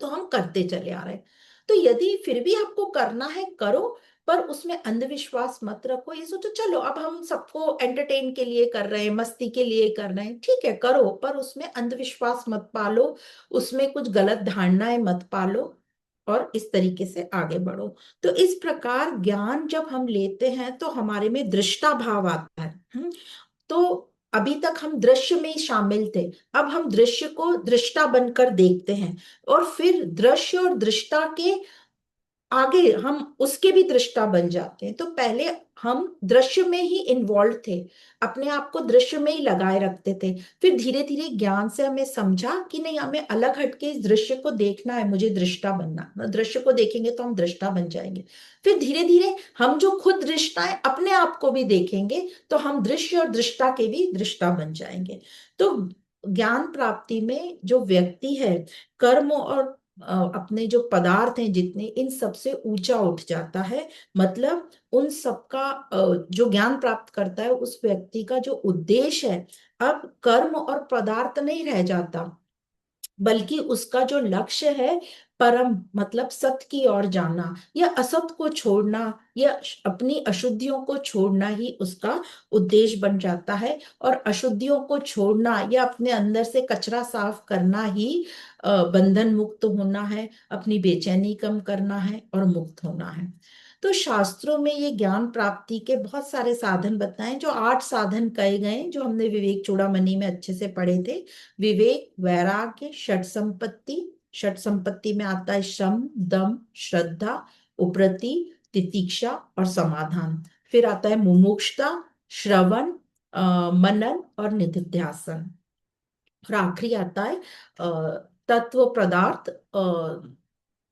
तो हम करते चले आ रहे हैं। तो यदि फिर भी आपको करना है करो, पर उसमें अंधविश्वास मत रखो। ये सोचो चलो अब हम सबको एंटरटेन के लिए कर रहे हैं, मस्ती के लिए कर रहे हैं, ठीक है करो, पर उसमें अंधविश्वास मत पालो, उसमें कुछ गलत धारणाएं मत पालो, और इस तरीके से आगे बढ़ो। तो इस प्रकार ज्ञान जब हम लेते हैं तो हमारे में दृष्टा भाव आता है। तो अभी तक हम दृश्य में ही शामिल थे, अब हम दृश्य को दृष्टा बनकर देखते हैं, और फिर दृश्य और दृष्टा के आगे हम उसके भी दृष्टा बन जाते हैं। तो पहले हम दृश्य में ही इन्वॉल्व थे, अपने आप को दृश्य में ही लगाए रखते थे। फिर धीरे धीरे ज्ञान से हमें समझा कि नहीं, हमें अलग हटके इस दृश्य को देखना है, मुझे दृष्टा बनना, दृश्य को देखेंगे तो हम दृष्टा बन जाएंगे। फिर धीरे धीरे हम जो खुद दृष्टा है अपने आप को भी देखेंगे, तो हम दृश्य और दृष्टा के भी दृष्टा बन जाएंगे। तो ज्ञान प्राप्ति में जो व्यक्ति है, कर्म और अपने जो पदार्थ हैं जितने, इन सब से ऊंचा उठ जाता है। मतलब उन सबका जो ज्ञान प्राप्त करता है उस व्यक्ति का जो उद्देश्य है, अब कर्म और पदार्थ नहीं रह जाता, बल्कि उसका जो लक्ष्य है परम, मतलब सत्य की ओर जाना, या असत को छोड़ना, या अपनी अशुद्धियों को छोड़ना ही उसका उद्देश्य बन जाता है। और अशुद्धियों को छोड़ना या अपने अंदर से कचरा साफ करना ही बंधन मुक्त होना है, अपनी बेचैनी कम करना है और मुक्त होना है। तो शास्त्रों में ये ज्ञान प्राप्ति के बहुत सारे साधन बताए, जो 8 साधन कहे गए, जो हमने विवेक चूड़ामणि में अच्छे से पढ़े थे। विवेक, वैराग्य, षट संपत्ति, षट संपत्ति में आता है शम, दम, श्रद्धा, उपरति, तितिक्षा और समाधान। फिर आता है मुमुक्षुता, श्रवण, मनन और निधिध्यासन। और आखिरी आता है तत्व पदार्थ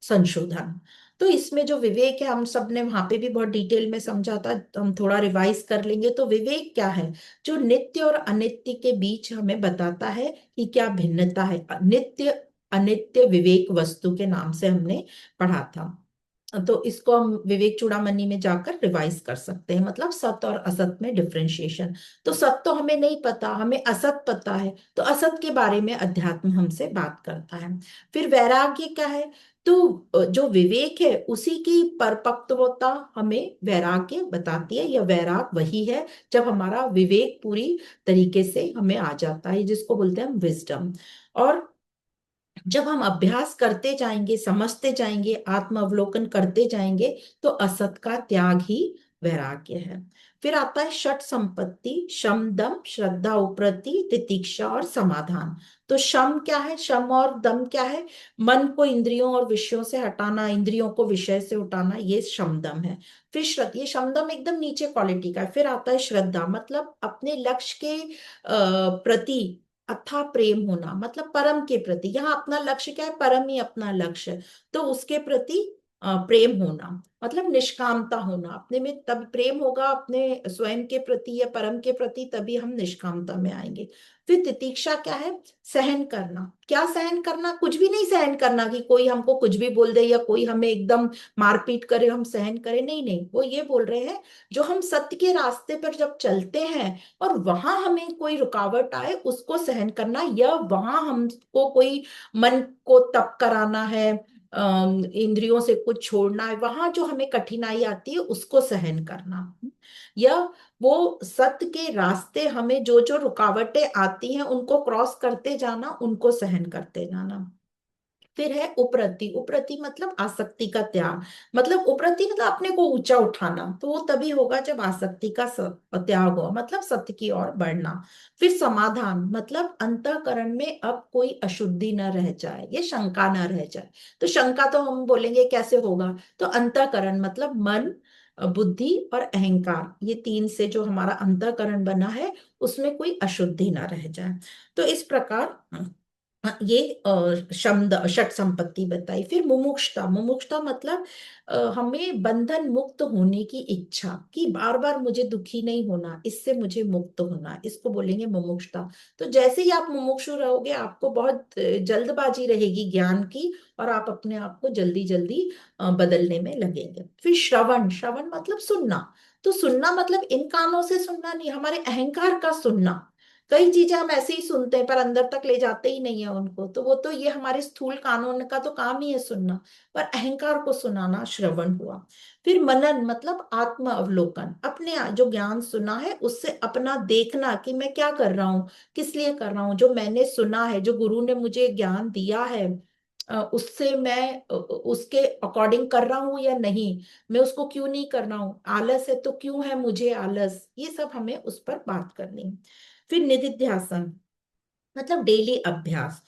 संशोधन। तो इसमें जो विवेक है, हम सब ने वहां पे भी बहुत डिटेल में समझा था, तो हम थोड़ा रिवाइज कर लेंगे। तो विवेक क्या है? जो नित्य और अनित्य के बीच हमें बताता है कि क्या भिन्नता है। नित्य अनित्य विवेक वस्तु के नाम से हमने पढ़ा था। तो इसको हम विवेक चूड़ामणि में जाकर रिवाइज कर सकते हैं, मतलब सत और असत में डिफरेंशिएशन। तो सत तो हमें नहीं पता, हमें असत पता है, तो असत के बारे में अध्यात्म हमसे बात करता है। फिर वैराग्य क्या है? तो जो विवेक है उसी की परिपक्वता हमें वैराग्य बताती है, या वैराग वही है जब हमारा विवेक पूरी तरीके से हमें आ जाता है, जिसको बोलते हैं हम विजडम। और जब हम अभ्यास करते जाएंगे, समझते जाएंगे, आत्म अवलोकन करते जाएंगे, तो असत का त्याग ही वैराग्य है। फिर आता है षट संपत्ति, शम, दम, श्रद्धा, उपरति, तितिक्षा और समाधान। तो शम क्या है, शम और दम क्या है, मन को इंद्रियों और विषयों से हटाना, इंद्रियों को विषय से उठाना, ये शम दम है। फिर श्रद्धा, ये शम दम एकदम नीचे क्वालिटी का है। फिर आता है श्रद्धा, मतलब अपने लक्ष्य के प्रति अथाह प्रेम होना, मतलब परम के प्रति, यहाँ अपना लक्ष्य क्या है, परम ही अपना लक्ष्य है, तो उसके प्रति प्रेम होना, मतलब निष्कामता होना अपने में, तब प्रेम होगा अपने स्वयं के प्रति या परम के प्रति, तभी हम निष्कामता में आएंगे। फिर तितीक्षा क्या है, सहन करना। क्या सहन करना, कुछ भी नहीं सहन करना कि कोई हमको कुछ भी बोल दे या कोई हमें एकदम मारपीट करे हम सहन करें, नहीं नहीं, वो ये बोल रहे हैं जो हम सत्य के रास्ते पर जब चलते हैं और वहां हमें कोई रुकावट आए उसको सहन करना, या वहां हमको कोई मन को तप कराना है, इंद्रियों से कुछ छोड़ना है, वहां जो हमें कठिनाई आती है उसको सहन करना, या वो सत्य के रास्ते हमें जो जो रुकावटें आती हैं उनको क्रॉस करते जाना, उनको सहन करते जाना। फिर है उपरति, उपरति मतलब आसक्ति का त्याग, मतलब उपरति मतलब अपने को ऊंचा उठाना, तो वो तभी होगा जब आसक्ति का त्याग हो, मतलब सत्य की ओर बढ़ना। फिर समाधान, मतलब अंतःकरण में अब कोई अशुद्धि न रह जाए, ये शंका न रह जाए। तो शंका तो हम बोलेंगे कैसे होगा, तो अंतःकरण मतलब मन, बुद्धि और अहंकार, ये तीन से जो हमारा अंतःकरण बना है उसमें कोई अशुद्धि ना रह जाए। तो इस प्रकार हाँ, ये शब्द षट संपत्ति बताई। फिर मुमुक्षुता, मुमुक्षुता मतलब हमें बंधन मुक्त होने की इच्छा, कि बार बार मुझे दुखी नहीं होना, इससे मुझे मुक्त होना, इसको बोलेंगे मुमुक्षुता। तो जैसे ही आप मुमुक्षु रहोगे आपको बहुत जल्दबाजी रहेगी ज्ञान की, और आप अपने आप को जल्दी जल्दी बदलने में लगेंगे। फिर श्रवण, श्रवण मतलब सुनना। तो सुनना मतलब इन कानों से सुनना नहीं, हमारे अहंकार का सुनना। कई चीजें हम ऐसे ही सुनते हैं पर अंदर तक ले जाते ही नहीं है उनको, तो वो तो ये हमारे स्थूल कानून का तो काम ही है सुनना, पर अहंकार को सुनाना श्रवण हुआ। फिर मनन मतलब आत्म अवलोकन, अपने जो ज्ञान सुना है उससे अपना देखना कि मैं क्या कर रहा हूँ, किस लिए कर रहा हूँ, जो मैंने सुना है, जो गुरु ने मुझे ज्ञान दिया है, उससे मैं उसके अकॉर्डिंग कर रहा हूँ या नहीं, मैं उसको क्यों नहीं कर रहा हूँ, आलस है तो क्यों है मुझे आलस, ये सब हमें उस पर बात करनी है। फिर निधिध्यासन मतलब डेली अभ्यास,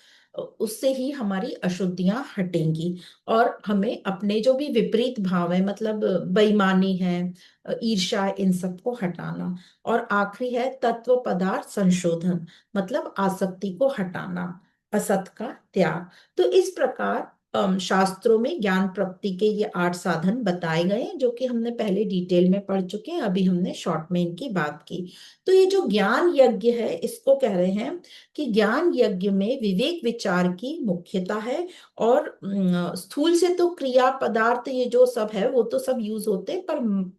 उससे ही हमारी अशुद्धियां हटेंगी और हमें अपने जो भी विपरीत भाव है, मतलब बेईमानी है, ईर्ष्या है, इन सबको हटाना। और आखिरी है तत्व पदार्थ संशोधन, मतलब आसक्ति को हटाना, असत का त्याग। तो इस प्रकार शास्त्रों में ज्ञान प्राप्ति के ये 8 साधन बताए गए हैं, जो कि हमने पहले डिटेल में पढ़ चुके हैं, अभी हमने शॉर्ट में इनकी बात की। तो ये जो ज्ञान यज्ञ है इसको कह रहे हैं कि ज्ञान यज्ञ में विवेक विचार की मुख्यता है, और स्थूल से तो क्रिया पदार्थ ये जो सब है वो तो सब यूज होते हैं, पर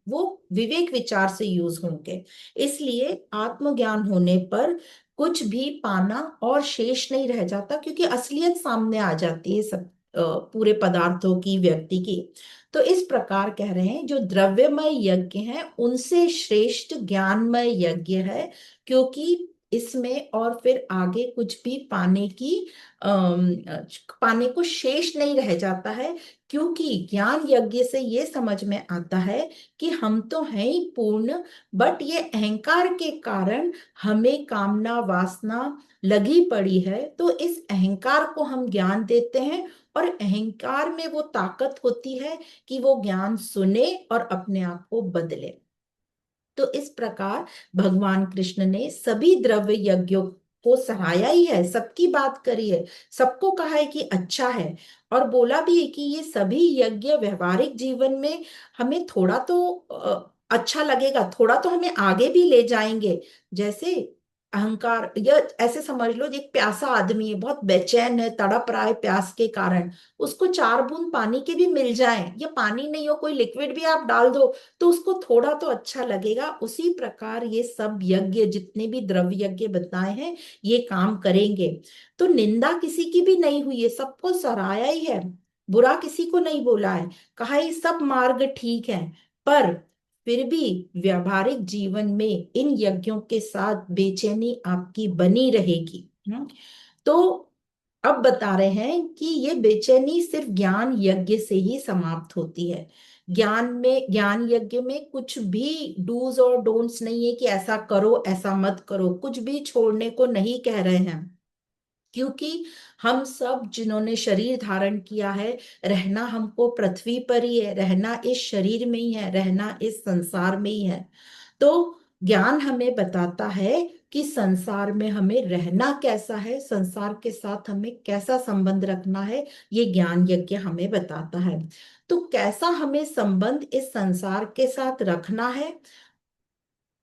वो विवेक विचार से यूज होंगे। इसलिए आत्मज्ञान होने पर कुछ भी पाना और शेष नहीं रह जाता, क्योंकि असलियत सामने आ जाती है सब पूरे पदार्थों की, व्यक्ति की। तो इस प्रकार कह रहे हैं जो द्रव्यमय यज्ञ हैं उनसे श्रेष्ठ ज्ञानमय यज्ञ है, क्योंकि इसमें और फिर आगे कुछ भी पाने की पाने को शेष नहीं रह जाता है, क्योंकि ज्ञान यज्ञ से ये समझ में आता है कि हम तो हैं ही पूर्ण, बट ये अहंकार के कारण हमें कामना वासना लगी पड़ी है, तो इस अहंकार को हम ज्ञान देते हैं, और अहंकार में वो ताकत होती है कि वो ज्ञान सुने और अपने आप को बदले। तो इस प्रकार भगवान कृष्ण ने सभी द्रव्य यज्ञों को सराहाया ही है, सबकी बात करी है, सबको कहा है कि अच्छा है, और बोला भी है कि ये सभी यज्ञ व्यवहारिक जीवन में हमें थोड़ा तो अच्छा लगेगा, थोड़ा तो हमें आगे भी ले जाएंगे। जैसे अहंकार, या ऐसे समझ लो एक प्यासा आदमी है, बहुत बेचैन है, तड़प रहा है प्यास के कारण, उसको 4 बूंद पानी के भी मिल जाए, या पानी नहीं हो कोई लिक्विड भी आप डाल दो तो उसको थोड़ा तो अच्छा लगेगा। उसी प्रकार ये सब यज्ञ जितने भी द्रव्य यज्ञ बताए हैं ये काम करेंगे। तो निंदा किसी की भी नहीं हुई है, सबको सराहाया ही है, बुरा किसी को नहीं बोला है, कहा ये सब मार्ग ठीक है। पर फिर भी व्यवहारिक जीवन में इन यज्ञों के साथ बेचैनी आपकी बनी रहेगी। तो अब बता रहे हैं कि ये बेचैनी सिर्फ ज्ञान यज्ञ से ही समाप्त होती है। ज्ञान यज्ञ में कुछ भी डूज और डोंट्स नहीं है कि ऐसा करो ऐसा मत करो, कुछ भी छोड़ने को नहीं कह रहे हैं। क्योंकि हम सब जिन्होंने शरीर धारण किया है, रहना हमको पृथ्वी पर ही है, रहना इस शरीर में ही है, रहना इस संसार में ही है। तो ज्ञान हमें बताता है कि संसार में हमें रहना कैसा है, संसार के साथ हमें कैसा संबंध रखना है, ये ज्ञान यज्ञ हमें बताता है। तो कैसा हमें संबंध इस संसार के साथ रखना है,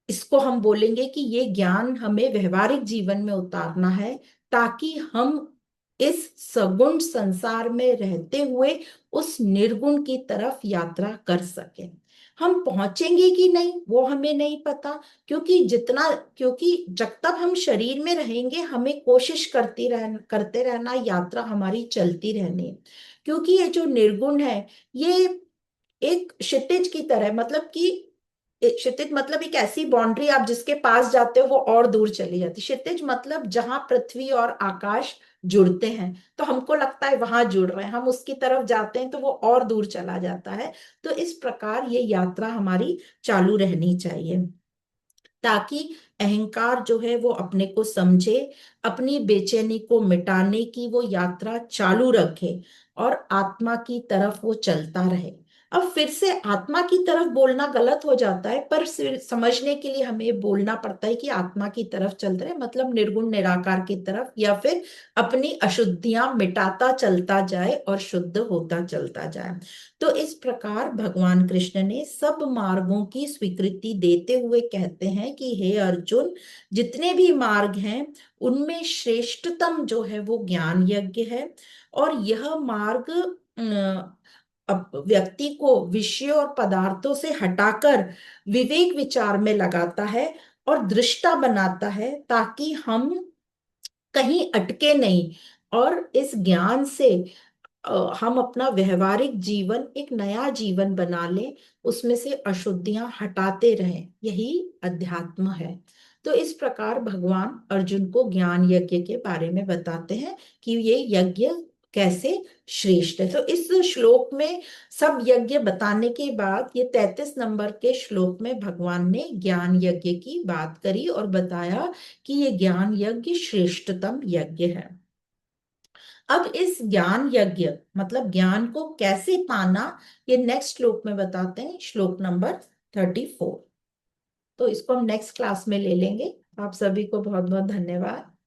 इसको हम बोलेंगे कि ये ज्ञान हमें व्यवहारिक जीवन में उतारना है, ताकि हम इस सगुण संसार में रहते हुए उस निर्गुण की तरफ यात्रा कर सकें। हम पहुंचेंगे कि नहीं वो हमें नहीं पता, क्योंकि जब तक हम शरीर में रहेंगे हमें कोशिश करते रहना, यात्रा हमारी चलती रहनी है। क्योंकि ये जो निर्गुण है, ये एक क्षितिज की तरह, मतलब कि क्षितिज मतलब एक ऐसी बाउंड्री, आप जिसके पास जाते हो वो और दूर चली जाती। क्षितिज मतलब जहां पृथ्वी और आकाश जुड़ते हैं, तो हमको लगता है वहां जुड़ रहे हैं, हम उसकी तरफ जाते हैं तो वो और दूर चला जाता है। तो इस प्रकार ये यात्रा हमारी चालू रहनी चाहिए, ताकि अहंकार जो है वो अपने को समझे, अपनी बेचैनी को मिटाने की वो यात्रा चालू रखे और आत्मा की तरफ वो चलता रहे। अब फिर से आत्मा की तरफ बोलना गलत हो जाता है, पर समझने के लिए हमें बोलना पड़ता है कि आत्मा की तरफ चल रहे, मतलब निर्गुण निराकार की तरफ, या फिर अपनी अशुद्धियां मिटाता चलता जाए और शुद्ध होता चलता जाए। तो इस प्रकार भगवान कृष्ण ने सब मार्गों की स्वीकृति देते हुए कहते हैं कि हे अर्जुन, जितने भी मार्ग हैं उनमें श्रेष्ठतम जो है वो ज्ञान यज्ञ है। और यह मार्ग अब व्यक्ति को विषयों और पदार्थों से हटाकर विवेक विचार में लगाता है और दृष्टा बनाता है, ताकि हम कहीं अटके नहीं, और इस ज्ञान से हम अपना व्यवहारिक जीवन एक नया जीवन बना लें, उसमें से अशुद्धियां हटाते रहें, यही अध्यात्म है। तो इस प्रकार भगवान अर्जुन को ज्ञान यज्ञ के बारे में बताते हैं कि ये यज्ञ कैसे श्रेष्ठ है। तो इस श्लोक में सब यज्ञ बताने के बाद ये 33 नंबर के श्लोक में भगवान ने ज्ञान यज्ञ की बात करी और बताया कि ये ज्ञान यज्ञ श्रेष्ठतम यज्ञ है। अब इस ज्ञान यज्ञ मतलब ज्ञान को कैसे पाना, ये नेक्स्ट श्लोक में बताते हैं, श्लोक नंबर 34। तो इसको हम नेक्स्ट क्लास में ले लेंगे। आप सभी को बहुत बहुत धन्यवाद।